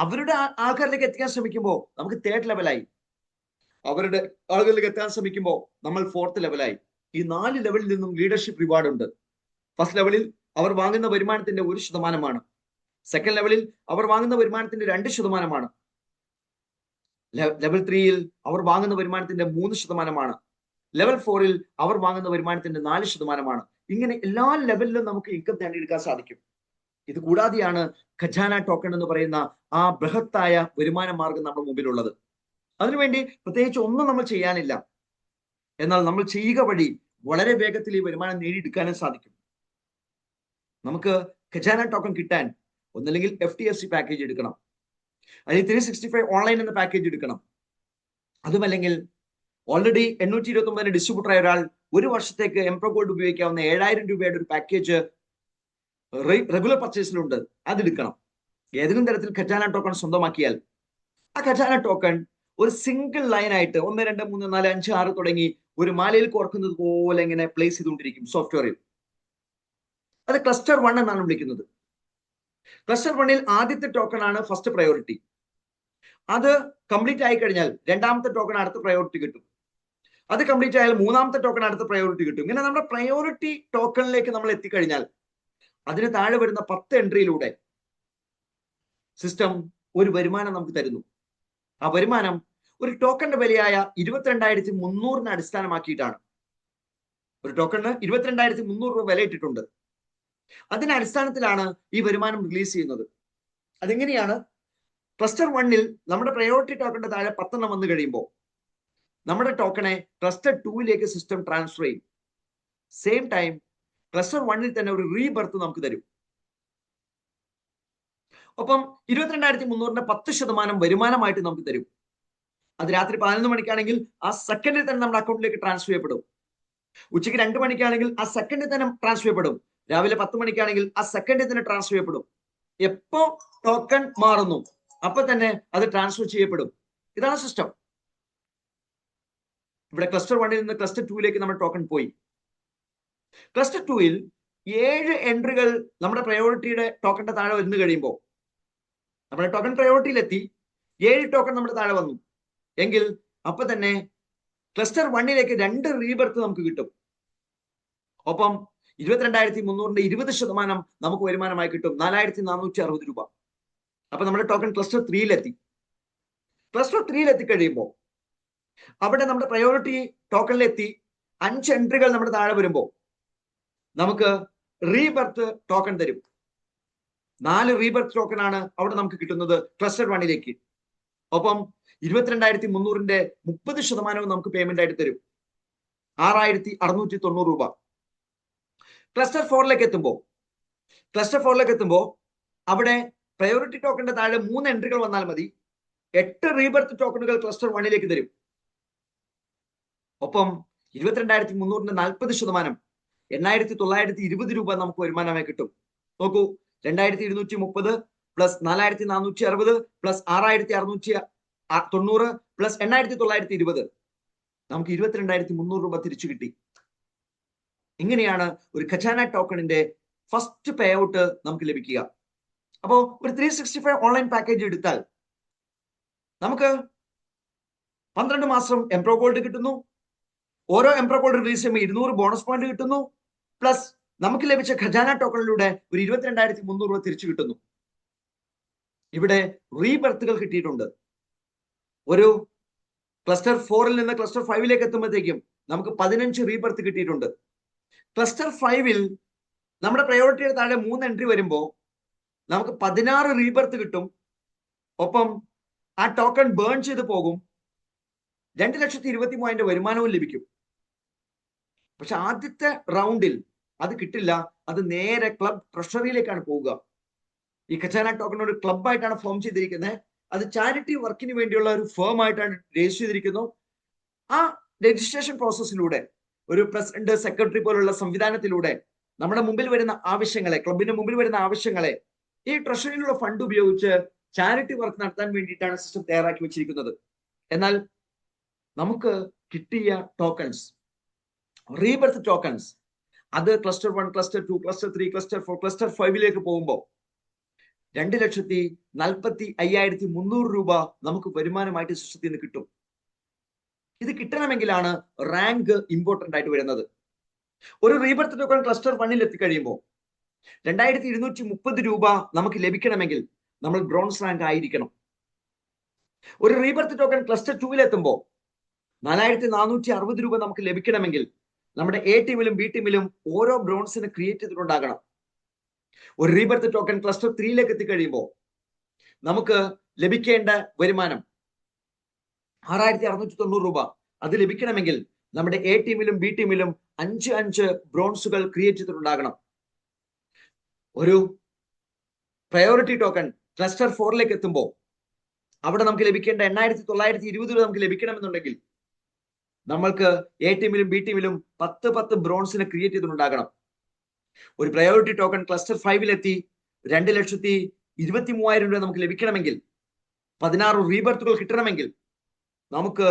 അവരുടെ ആൾക്കാരിലേക്ക് എത്തിക്കാൻ ശ്രമിക്കുമ്പോൾ നമുക്ക് തേർഡ് ലെവലായി. അവരുടെ ആളുകളിലേക്ക് എത്താൻ ശ്രമിക്കുമ്പോൾ നമ്മൾ 4th ലെവലായി. ഈ 4 ലെവലിൽ നിന്നും ലീഡർഷിപ്പ് റിവാർഡ് ഉണ്ട്. ഫസ്റ്റ് ലെവലിൽ അവർ വാങ്ങുന്ന വരുമാനത്തിന്റെ 1%. സെക്കൻഡ് ലെവലിൽ അവർ വാങ്ങുന്ന വരുമാനത്തിന്റെ 2%. ലെവൽ 3യിൽ അവർ വാങ്ങുന്ന വരുമാനത്തിന്റെ 3%. ലെവൽ 4ൽ അവർ വാങ്ങുന്ന വരുമാനത്തിന്റെ 4%. ഇങ്ങനെ എല്ലാ ലെവലിലും നമുക്ക് ഇൻകം നേടിയെടുക്കാൻ സാധിക്കും. ഇത് കൂടാതെയാണ് ഖജാന ടോക്കൺ എന്ന് പറയുന്ന ആ ബൃഹത്തായ വരുമാന മാർഗം നമ്മുടെ മുമ്പിലുള്ളത്. അതിനുവേണ്ടി പ്രത്യേകിച്ച് ഒന്നും നമ്മൾ ചെയ്യാനില്ല. എന്നാൽ നമ്മൾ ചെയ്യുക വഴി വളരെ വേഗത്തിൽ ഈ വരുമാനം നേടിയെടുക്കാനും സാധിക്കും. നമുക്ക് ഖജാന ടോക്കൺ കിട്ടാൻ ഒന്നല്ലെങ്കിൽ FTSC പാക്കേജ് എടുക്കണം, അല്ലെങ്കിൽ 365 ഓൺലൈൻ എന്ന പാക്കേജ് എടുക്കണം. അതുമല്ലെങ്കിൽ ഓൾറെഡി 829 ഡിസ്ട്രിബ്യൂട്ടറായ ഒരാൾ ഒരു വർഷത്തേക്ക് എംപ്രോ ഗോൾഡ് ഉപയോഗിക്കാവുന്ന 7000 രൂപയുടെ ഒരു പാക്കേജ് റെഗുലർ പർച്ചേസിലുണ്ട്, അതെടുക്കണം. ഏതെങ്കിലും തരത്തിൽ ഖജാന ടോക്കൺ സ്വന്തമാക്കിയാൽ ആ ഖജാന ടോക്കൺ ഒരു സിംഗിൾ ലൈനായിട്ട് 1 2 3 4 5 6 തുടങ്ങി ഒരു മാലയിൽ കോർക്കുന്നത് പോലെ ഇങ്ങനെ പ്ലേസ് ചെയ്തുകൊണ്ടിരിക്കും സോഫ്റ്റ്വെയറിൽ. അത് ക്ലസ്റ്റർ 1 എന്നാണ് വിളിക്കുന്നത്. ക്ലസ്റ്റർ 1ൽ ആദ്യത്തെ ടോക്കൺ ആണ് ഫസ്റ്റ് പ്രയോറിറ്റി. അത് കംപ്ലീറ്റ് ആയി കഴിഞ്ഞാൽ രണ്ടാമത്തെ ടോക്കൺ അടുത്ത പ്രയോറിറ്റി കിട്ടും. അത് കംപ്ലീറ്റ് ആയാൽ മൂന്നാമത്തെ ടോക്കൺ അടുത്ത പ്രയോറിറ്റി കിട്ടും. ഇങ്ങനെ നമ്മുടെ പ്രയോറിറ്റി ടോക്കണിലേക്ക് നമ്മൾ എത്തിക്കഴിഞ്ഞാൽ അതിന് താഴെ വരുന്ന 10 എൻട്രിയിലൂടെ സിസ്റ്റം ഒരു വരുമാനം നമുക്ക് തരുന്നു. ആ വരുമാനം ഒരു ടോക്കണിന്റെ വിലയായ 22,300 അടിസ്ഥാനമാക്കിയിട്ടാണ്. ഒരു ടോക്കണിന് 22,300 രൂപ വില ഇട്ടിട്ടുണ്ട്. അതിന്റെ അടിസ്ഥാനത്തിലാണ് ഈ വരുമാനം റിലീസ് ചെയ്യുന്നത്. അതെങ്ങനെയാണ്? ക്ലസ്റ്റർ 1ൽ നമ്മുടെ പ്രയോറിറ്റി ടോക്കണിന്റെ താഴെ 10 വന്നു കഴിയുമ്പോൾ നമ്മുടെ ടോക്കണെ ക്ലസ്റ്റർ 2ലേക്ക് സിസ്റ്റം ട്രാൻസ്ഫർ ചെയ്യും. സെയിം ടൈം ക്ലസ്റ്റർ 1ൽ തന്നെ ഒരു റീബർത്ത് നമുക്ക് തരും. ഒപ്പം 22,300ന്റെ 10% വരുമാനമായിട്ട് നമുക്ക് തരും. അത് രാത്രി 11 മണിക്കാണെങ്കിൽ ആ സെക്കൻഡിൽ തന്നെ നമ്മുടെ അക്കൗണ്ടിലേക്ക് ട്രാൻസ്ഫർ ചെയ്യപ്പെടും. ഉച്ചയ്ക്ക് 2 മണിക്കാണെങ്കിൽ ആ സെക്കൻഡിൽ തന്നെ ട്രാൻസ്ഫർ ചെയ്യപ്പെടും. രാവിലെ 10 മണിക്കാണെങ്കിൽ ആ സെക്കൻഡിൽ തന്നെ ട്രാൻസ്ഫർ ചെയ്യപ്പെടും. എപ്പോ ടോക്കൺ മാറുന്നു അപ്പൊ തന്നെ അത് ട്രാൻസ്ഫർ ചെയ്യപ്പെടും. ഇതാണ് സിസ്റ്റം. ഇവിടെ ക്ലസ്റ്റർ 1ൽ നിന്ന് ക്ലസ്റ്റർ 2ലേക്ക് നമ്മുടെ ടോക്കൺ പോയി. ക്ലസ്റ്റർ 2ൽ 7 എൻട്രികൾ നമ്മുടെ പ്രയോറിറ്റിയുടെ ടോക്കണിന്റെ താഴെ വന്നു കഴിയുമ്പോൾ നമ്മുടെ ടോക്കൺ പ്രയോറിറ്റിയിലെത്തി 7 ടോക്കൺ നമ്മുടെ താഴെ വന്നു എങ്കിൽ അപ്പൊ തന്നെ ക്ലസ്റ്റർ 1ലേക്ക് 2 റീബർത്ത് നമുക്ക് കിട്ടും. ഒപ്പം 22,300ന്റെ 20% നമുക്ക് വരുമാനമായി കിട്ടും, 4,460 രൂപ. അപ്പൊ നമ്മുടെ ടോക്കൺ ക്ലസ്റ്റർ 3ലെത്തി. ക്ലസ്റ്റർ 3ലെത്തി കഴിയുമ്പോൾ അവിടെ നമ്മുടെ പ്രയോറിറ്റി ടോക്കണിലെത്തി 5 എൻട്രികൾ നമ്മുടെ താഴെ വരുമ്പോൾ നമുക്ക് റീബർത്ത് ടോക്കൺ തരും. 4 റീബർത്ത് ടോക്കൺ ആണ് അവിടെ നമുക്ക് കിട്ടുന്നത് ക്ലസ്റ്റർ 1ലേക്ക്. ഒപ്പം 22,300ന്റെ 30% നമുക്ക് പേയ്മെന്റ് ആയിട്ട് തരും, 6,690 രൂപ. ക്ലസ്റ്റർ 4ലേക്ക് എത്തുമ്പോൾ അവിടെ പ്രയോറിറ്റി ടോക്കണിന്റെ താഴെ 3 എൻട്രികൾ വന്നാൽ മതി, 8 റീബർത്ത് ടോക്കണുകൾ ക്ലസ്റ്റർ 1ലേക്ക് തരും. ഒപ്പം 22,300ന്റെ 40% 8,920 രൂപ നമുക്ക് വരുമാനമായി കിട്ടും. നോക്കൂ, 2,230 പ്ലസ് 4,460 പ്ലസ് 6,690 പ്ലസ് 8,920 നമുക്ക് 22,300 രൂപ തിരിച്ചു കിട്ടി. ഇങ്ങനെയാണ് ഒരു ഖജാന ടോക്കണിന്റെ ഫസ്റ്റ് പേ ഔട്ട് നമുക്ക് ലഭിക്കുക. അപ്പോ ഒരു 365 ഓൺലൈൻ പാക്കേജ് എടുത്താൽ നമുക്ക് 12 മാസം എംപ്രോ ഗോൾഡ് കിട്ടുന്നു. ഓരോ എംപ്രോ ഗോൾഡ് റിലീസ് ചെയ്യുമ്പോൾ 200 ബോണസ് പോയിന്റ് കിട്ടുന്നു. പ്ലസ് നമുക്ക് ലഭിച്ച ഖജാന ടോക്കണിലൂടെ ഒരു 22,300 രൂപ തിരിച്ചു കിട്ടുന്നു. ഇവിടെ റീബർത്തുകൾ കിട്ടിയിട്ടുണ്ട്. ഒരു ക്ലസ്റ്റർ 4ൽ നിന്ന് ക്ലസ്റ്റർ 5ലേക്ക് എത്തുമ്പോഴത്തേക്കും നമുക്ക് 15 റീബർത്ത് കിട്ടിയിട്ടുണ്ട്. ക്ലസ്റ്റർ 5ൽ നമ്മുടെ പ്രയോറിറ്റിയുടെ താഴെ 3 എൻട്രി വരുമ്പോൾ നമുക്ക് 16 റീബർത്ത് കിട്ടും. ഒപ്പം ആ ടോക്കൺ ബേൺ ചെയ്ത് പോകും. 2,23,000 വരുമാനവും ലഭിക്കും. പക്ഷെ ആദ്യത്തെ റൗണ്ടിൽ അത് കിട്ടില്ല. അത് നേരെ ക്ലബ് ട്രഷറിയിലേക്കാണ് പോവുക. ഈ ഖജാന ടോക്കൺ ഒരു ക്ലബായിട്ടാണ് ഫോം ചെയ്തിരിക്കുന്നത്. അത് ചാരിറ്റി വർക്കിന് വേണ്ടിയുള്ള ഒരു ഫേം ആയിട്ടാണ് രജിസ്റ്റർ ചെയ്തിരിക്കുന്നു. ആ രജിസ്ട്രേഷൻ പ്രോസസ്സിലൂടെ ഒരു പ്രസിഡന്റ്, സെക്രട്ടറി പോലുള്ള സംവിധാനത്തിലൂടെ നമ്മുടെ മുമ്പിൽ വരുന്ന ആവശ്യങ്ങളെ, ക്ലബിന്റെ മുമ്പിൽ വരുന്ന ആവശ്യങ്ങളെ ഈ ട്രഷറിയിലുള്ള ഫണ്ട് ഉപയോഗിച്ച് ചാരിറ്റി വർക്ക് നടത്താൻ വേണ്ടിയിട്ടാണ് സിസ്റ്റം തയ്യാറാക്കി വെച്ചിരിക്കുന്നത്. എന്നാൽ നമുക്ക് കിട്ടിയ ടോക്കൺസ്, റീബർത്ത് ടോക്കൺസ്, അത് cluster 1, cluster 2, cluster 3, cluster 4, cluster 5ലേക്ക് പോകുമ്പോൾ 2,45,300 രൂപ നമുക്ക് വരുമാനമായിട്ട് സിസ്റ്റത്തിൽ നിന്ന് കിട്ടും. ഇത് കിട്ടണമെങ്കിലാണ് റാങ്ക് ഇമ്പോർട്ടന്റ് ആയിട്ട് വരുന്നത്. ഒരു റീബർത്ത് ടോക്കൺ ക്ലസ്റ്റർ 1ൽ എത്തിക്കഴിയുമ്പോൾ 2,230 രൂപ നമുക്ക് ലഭിക്കണമെങ്കിൽ നമ്മൾ ബ്രോൺസ് റാങ്ക് ആയിരിക്കണം. ഒരു റീബർത്ത് ടോക്കൺ ക്ലസ്റ്റർ 2ൽ എത്തുമ്പോൾ 4,460 രൂപ നമുക്ക് ലഭിക്കണമെങ്കിൽ നമ്മുടെ എ ടീമിലും ബി ടീമിലും ഓരോ ബ്രോൺസിന് ക്രിയേറ്റ് ചെയ്തിട്ടുണ്ടാകണം. ഒരു റീബർത്ത് ടോക്കൺ ക്ലസ്റ്റർ 3 എത്തിക്കഴിയുമ്പോൾ നമുക്ക് ലഭിക്കേണ്ട വരുമാനം 6,690 രൂപ. അത് ലഭിക്കണമെങ്കിൽ നമ്മുടെ എ ടീമിലും ബി ടീമിലും 5 ബ്രോൺസുകൾ ക്രിയേറ്റ് ചെയ്തിട്ടുണ്ടാകണം. ഒരു പ്രയോറിറ്റി ടോക്കൺ ക്ലസ്റ്റർ 4 എത്തുമ്പോൾ അവിടെ നമുക്ക് ലഭിക്കേണ്ട 8,920 രൂപ നമുക്ക് ലഭിക്കണമെന്നുണ്ടെങ്കിൽ നമ്മൾക്ക് എ ടീമിലും ബി ടീമിലും 10 ബ്രോൺസിനെ ക്രിയേറ്റ് ചെയ്തിട്ടുണ്ടാകണം. ഒരു പ്രയോറിറ്റി ടോക്കൺ ക്ലസ്റ്റർ 5 2,23,000 രൂപ നമുക്ക് ലഭിക്കണമെങ്കിൽ 16 റീബർത്തുകൾ കിട്ടണമെങ്കിൽ നമുക്ക്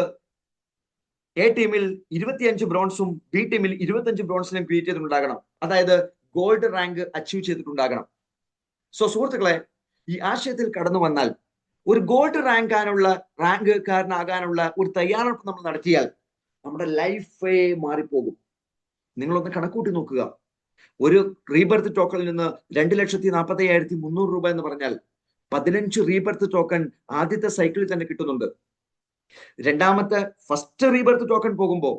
എ ടീമിൽ 25 ബ്രോൺസും ബി ടീമിൽ 25 ബ്രോൺസിനും ക്രിയേറ്റ് ചെയ്തിട്ടുണ്ടാകണം. അതായത് ഗോൾഡ് റാങ്ക് അച്ചീവ് ചെയ്തിട്ടുണ്ടാകണം. സോ സുഹൃത്തുക്കളെ, ഈ ആശയത്തിൽ കടന്നു വന്നാൽ ഒരു ഗോൾഡ് റാങ്കാരനാകാനുള്ള ഒരു തയ്യാറെടുപ്പ് നമ്മൾ നടത്തിയാൽ നമ്മുടെ ലൈഫേ മാറിപ്പോകും. നിങ്ങളൊന്ന് കണക്കൂട്ടി നോക്കുക. ഒരു റീബർത്ത് ടോക്കണിൽ നിന്ന് 2,45,300 രൂപ എന്ന് പറഞ്ഞാൽ 15 റീബർത്ത് ടോക്കൺ ആദ്യത്തെ സൈക്കിളിൽ തന്നെ കിട്ടുന്നുണ്ട്. രണ്ടാമത്തെ ഫസ്റ്റ് റീബർത്ത് ടോക്കൺ പോകുമ്പോൾ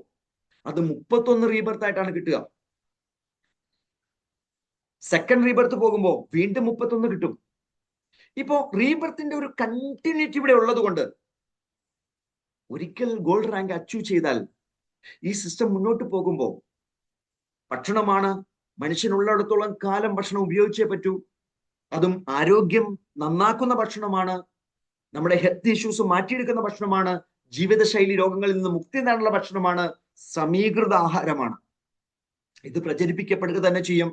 അത് 31 റീബർത്ത് ആയിട്ടാണ് കിട്ടുക. സെക്കൻഡ് റീബർത്ത് പോകുമ്പോൾ വീണ്ടും 31 കിട്ടും. ഇപ്പോ റീബർത്തിന്റെ ഒരു കണ്ടിന്യൂറ്റി ഇവിടെ ഉള്ളത് കൊണ്ട് ഒരിക്കൽ ഗോൾഡ് റാങ്ക് അച്ചീവ് ചെയ്താൽ ഈ സിസ്റ്റം മുന്നോട്ട് പോകുമ്പോൾ ഭക്ഷണമാണ്, മനുഷ്യനുള്ളിടത്തോളം കാലം ഭക്ഷണം ഉപയോഗിച്ചേ പറ്റൂ. അതും ആരോഗ്യം നന്നാക്കുന്ന ഭക്ഷണമാണ്, നമ്മുടെ ഹെൽത്ത് ഇഷ്യൂസ് മാറ്റിയെടുക്കുന്ന ഭക്ഷണമാണ്, ജീവിതശൈലി രോഗങ്ങളിൽ നിന്ന് മുക്തി നേടാനുള്ള ഭക്ഷണമാണ്, സമീകൃത ആഹാരമാണ്. ഇത് പ്രചരിപ്പിക്കപ്പെടുക തന്നെ ചെയ്യും.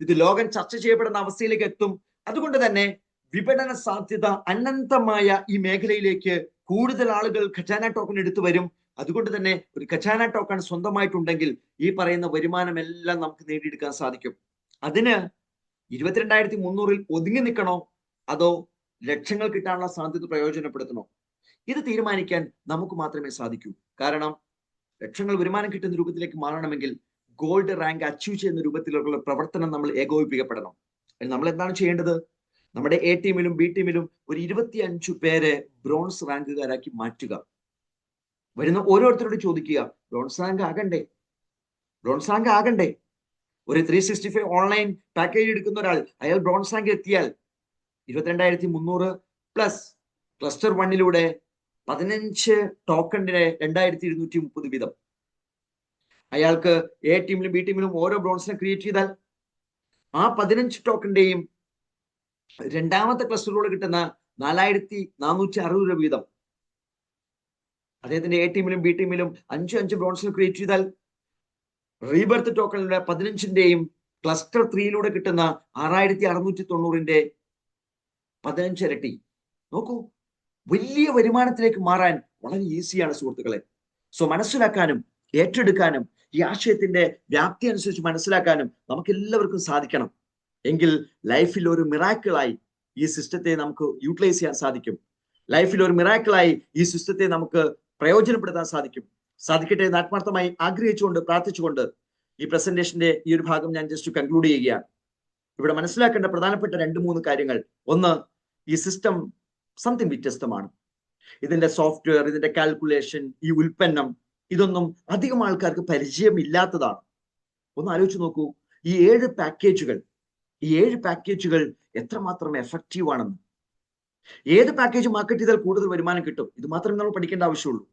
ഇത് ലോകം ചർച്ച ചെയ്യപ്പെടുന്ന അവസ്ഥയിലേക്ക് എത്തും. അതുകൊണ്ട് തന്നെ വിപണന സാധ്യത അനന്തമായ ഈ മേഖലയിലേക്ക് കൂടുതൽ ആളുകൾ ഖജാന ടോക്കൺ എടുത്തു വരും. അതുകൊണ്ട് തന്നെ ഒരു ഖജാന ടോക്കൺ സ്വന്തമായിട്ടുണ്ടെങ്കിൽ ഈ പറയുന്ന വരുമാനം എല്ലാം നമുക്ക് നേടിയെടുക്കാൻ സാധിക്കും. അതിന് 22,300 ഒതുങ്ങി നിൽക്കണോ അതോ ലക്ഷങ്ങൾ കിട്ടാനുള്ള സാധ്യത പ്രയോജനപ്പെടുത്തണോ? ഇത് തീരുമാനിക്കാൻ നമുക്ക് മാത്രമേ സാധിക്കൂ. കാരണം ലക്ഷങ്ങൾ വരുമാനം കിട്ടുന്ന രൂപത്തിലേക്ക് മാറണമെങ്കിൽ ഗോൾഡ് റാങ്ക് അച്ചീവ് ചെയ്യുന്ന രൂപത്തിലുള്ള പ്രവർത്തനം നമ്മൾ ഏകോപിപ്പിക്കപ്പെടണം. നമ്മൾ എന്താണ് ചെയ്യേണ്ടത്? നമ്മുടെ എ ടീമിലും ബി ടീമിലും ഒരു 25 പേരെ ബ്രോൺസ് റാങ്കുകാരാക്കി മാറ്റുക. വരുന്ന ഓരോരുത്തരോട് ചോദിക്കുക, ബ്രോൺസ് റാങ്ക് ആകണ്ടേ? ഒരു 365 ഓൺലൈൻ പാക്കേജ് എടുക്കുന്ന ഒരാൾ അയാൾ ബ്രോൺസ് റാങ്ക് എത്തിയാൽ 22,300 പ്ലസ് ക്ലസ്റ്റർ 1 15 ടോക്കണിന് 2,230 വീതം അയാൾക്ക് എ ടീമിലും ബി ടീമിലും ഓരോ ബ്രോൺസിനെ ക്രിയേറ്റ് ചെയ്താൽ ആ 15 ടോക്കണിന്റെയും രണ്ടാമത്തെ ക്ലസ്റ്ററിലൂടെ കിട്ടുന്ന 4,460 രൂപ വീതം അദ്ദേഹത്തിന്റെ എ ടീമിലും ബി ടീമിലും 5 ബ്രോൺസിനെ ക്രിയേറ്റ് ചെയ്താൽ റീബർത്ത് ടോക്കണിന്റെ 15ന്റെയും ക്ലസ്റ്റർ 3 കിട്ടുന്ന 6,690 15 ഇരട്ടി. നോക്കൂ, വലിയ വരുമാനത്തിലേക്ക് മാറാൻ വളരെ ഈസിയാണ് സുഹൃത്തുക്കളെ. സോ മനസ്സിലാക്കാനും ഏറ്റെടുക്കാനും ഈ ആശയത്തിന്റെ വ്യാപ്തി അനുസരിച്ച് മനസ്സിലാക്കാനും നമുക്ക് എല്ലാവർക്കും സാധിക്കണം. എങ്കിൽ ലൈഫിൽ ഒരു മിറാക്കിളായി ഈ സിസ്റ്റത്തെ നമുക്ക് യൂട്ടിലൈസ് ചെയ്യാൻ സാധിക്കും. ലൈഫിൽ ഒരു മിറാക്കിളായി ഈ സിസ്റ്റത്തെ നമുക്ക് പ്രയോജനപ്പെടുത്താൻ സാധിക്കട്ടെ എന്ന് ആത്മാർത്ഥമായി ആഗ്രഹിച്ചുകൊണ്ട് പ്രാർത്ഥിച്ചുകൊണ്ട് ഈ പ്രസന്റേഷന്റെ ഈ ഒരു ഭാഗം ഞാൻ ജസ്റ്റ് കൺക്ലൂഡ് ചെയ്യുകയാണ്. ഇവിടെ മനസ്സിലാക്കേണ്ട പ്രധാനപ്പെട്ട 2-3 കാര്യങ്ങൾ. ഒന്ന്, ഈ സിസ്റ്റം സംതിങ് വ്യത്യസ്തമാണ്. ഇതിന്റെ സോഫ്റ്റ്വെയർ, ഇതിന്റെ കാൽക്കുലേഷൻ, ഈ ഉൽപ്പന്നം, ഇതൊന്നും അധികം ആൾക്കാർക്ക് പരിചയമില്ലാത്തതാണ്. ഒന്ന് ആലോചിച്ച് നോക്കൂ, ഈ 7 പാക്കേജുകൾ എത്രമാത്രം എഫക്റ്റീവ് ആണെന്ന്. ഏത് പാക്കേജ് മാർക്കറ്റ് ചെയ്താൽ കൂടുതൽ വരുമാനം കിട്ടും, ഇത് മാത്രമേ നമ്മൾ പഠിക്കേണ്ട ആവശ്യമുള്ളൂ.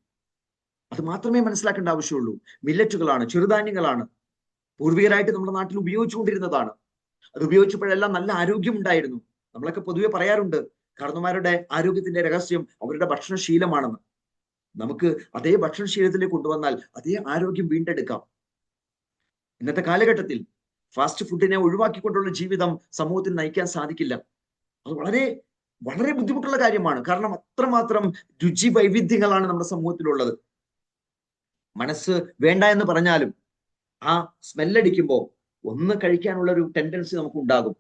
അത് മാത്രമേ മനസ്സിലാക്കേണ്ട ആവശ്യമുള്ളൂ. മില്ലറ്റുകളാണ്, ചെറുധാന്യങ്ങളാണ്, പൂർവികരായിട്ട് നമ്മുടെ നാട്ടിൽ ഉപയോഗിച്ചുകൊണ്ടിരുന്നതാണ്. അത് ഉപയോഗിച്ചപ്പോഴെല്ലാം നല്ല ആരോഗ്യം ഉണ്ടായിരുന്നു. നമ്മളൊക്കെ പൊതുവെ പറയാറുണ്ട്, കാരണവന്മാരുടെ ആരോഗ്യത്തിന്റെ രഹസ്യം അവരുടെ ഭക്ഷണശീലമാണെന്ന്. നമുക്ക് അതേ ഭക്ഷണശീലത്തിലേക്ക് കൊണ്ടുവന്നാൽ അതേ ആരോഗ്യം വീണ്ടെടുക്കാം. ഇന്നത്തെ കാലഘട്ടത്തിൽ ഫാസ്റ്റ് ഫുഡിനെ ഒഴിവാക്കിക്കൊണ്ടുള്ള ജീവിതം സമൂഹത്തിൽ നയിക്കാൻ സാധിക്കില്ല. അത് വളരെ വളരെ ബുദ്ധിമുട്ടുള്ള കാര്യമാണ്. കാരണം അത്രമാത്രം രുചി വൈവിധ്യങ്ങളാണ് നമ്മുടെ സമൂഹത്തിലുള്ളത്. മനസ്സ് വേണ്ട എന്ന് പറഞ്ഞാലും ആ സ്മെല്ലടിക്കുമ്പോൾ ഒന്ന് കഴിക്കാനുള്ള ഒരു ടെൻഡൻസി നമുക്ക് ഉണ്ടാകും.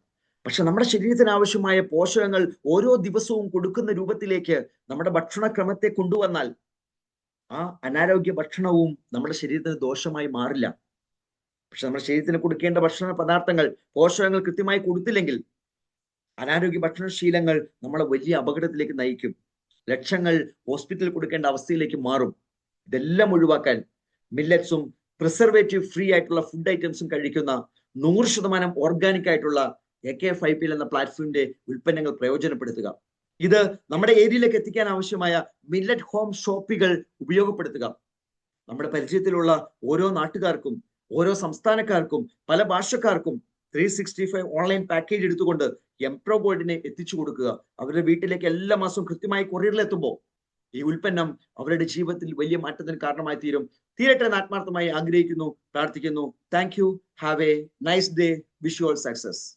പക്ഷെ നമ്മുടെ ശരീരത്തിന് ആവശ്യമായ പോഷകങ്ങൾ ഓരോ ദിവസവും കൊടുക്കുന്ന രൂപത്തിലേക്ക് നമ്മുടെ ഭക്ഷണക്രമത്തെ കൊണ്ടുവന്നാൽ ആ അനാരോഗ്യ ഭക്ഷണവും നമ്മുടെ ശരീരത്തിന് ദോഷമായി മാറില്ല. പക്ഷെ നമ്മുടെ ശരീരത്തിന് കൊടുക്കേണ്ട ഭക്ഷണ പദാർത്ഥങ്ങൾ, പോഷകങ്ങൾ കൃത്യമായി കൊടുത്തില്ലെങ്കിൽ അനാരോഗ്യ ഭക്ഷണശീലങ്ങൾ നമ്മളെ വലിയ അപകടത്തിലേക്ക് നയിക്കും. ലക്ഷങ്ങൾ ഹോസ്പിറ്റലിൽ കൊടുക്കേണ്ട അവസ്ഥയിലേക്ക് മാറും. ഇതെല്ലാം ഒഴിവാക്കാൻ മില്ലറ്റ്സും പ്രിസർവേറ്റീവ് ഫ്രീ ആയിട്ടുള്ള ഫുഡ് ഐറ്റംസും കഴിക്കുന്ന 100% ഓർഗാനിക് ആയിട്ടുള്ള AK5PL എന്ന പ്ലാറ്റ്ഫോമിന്റെ ഉൽപ്പന്നങ്ങൾ പ്രയോജനപ്പെടുത്തുക. ഇത് നമ്മുടെ ഏരിയയിലേക്ക് എത്തിക്കാൻ ആവശ്യമായ മില്ലറ്റ് ഹോം ഷോപ്പുകൾ ഉപയോഗപ്പെടുത്തുക. നമ്മുടെ പരിചയത്തിലുള്ള ഓരോ നാട്ടുകാർക്കും, ഓരോ സംസ്ഥാനക്കാർക്കും, പല ഭാഷക്കാർക്കും 365 ഓൺലൈൻ പാക്കേജ് എടുത്തുകൊണ്ട് എംപ്രോ ഗോൾഡിനെ എത്തിച്ചു കൊടുക്കുക. അവരുടെ വീട്ടിലേക്ക് എല്ലാ മാസവും കൃത്യമായി കൊറിയറിൽ എത്തുമ്പോൾ ഈ ഉൽപ്പന്നം അവരുടെ ജീവിതത്തിൽ വലിയ മാറ്റത്തിന് കാരണമായി തീരും. തീരട്ടെ എന്ന് ആത്മാർത്ഥമായി ആഗ്രഹിക്കുന്നു, പ്രാർത്ഥിക്കുന്നു. Thank you. Have A nice day. Wish you all success.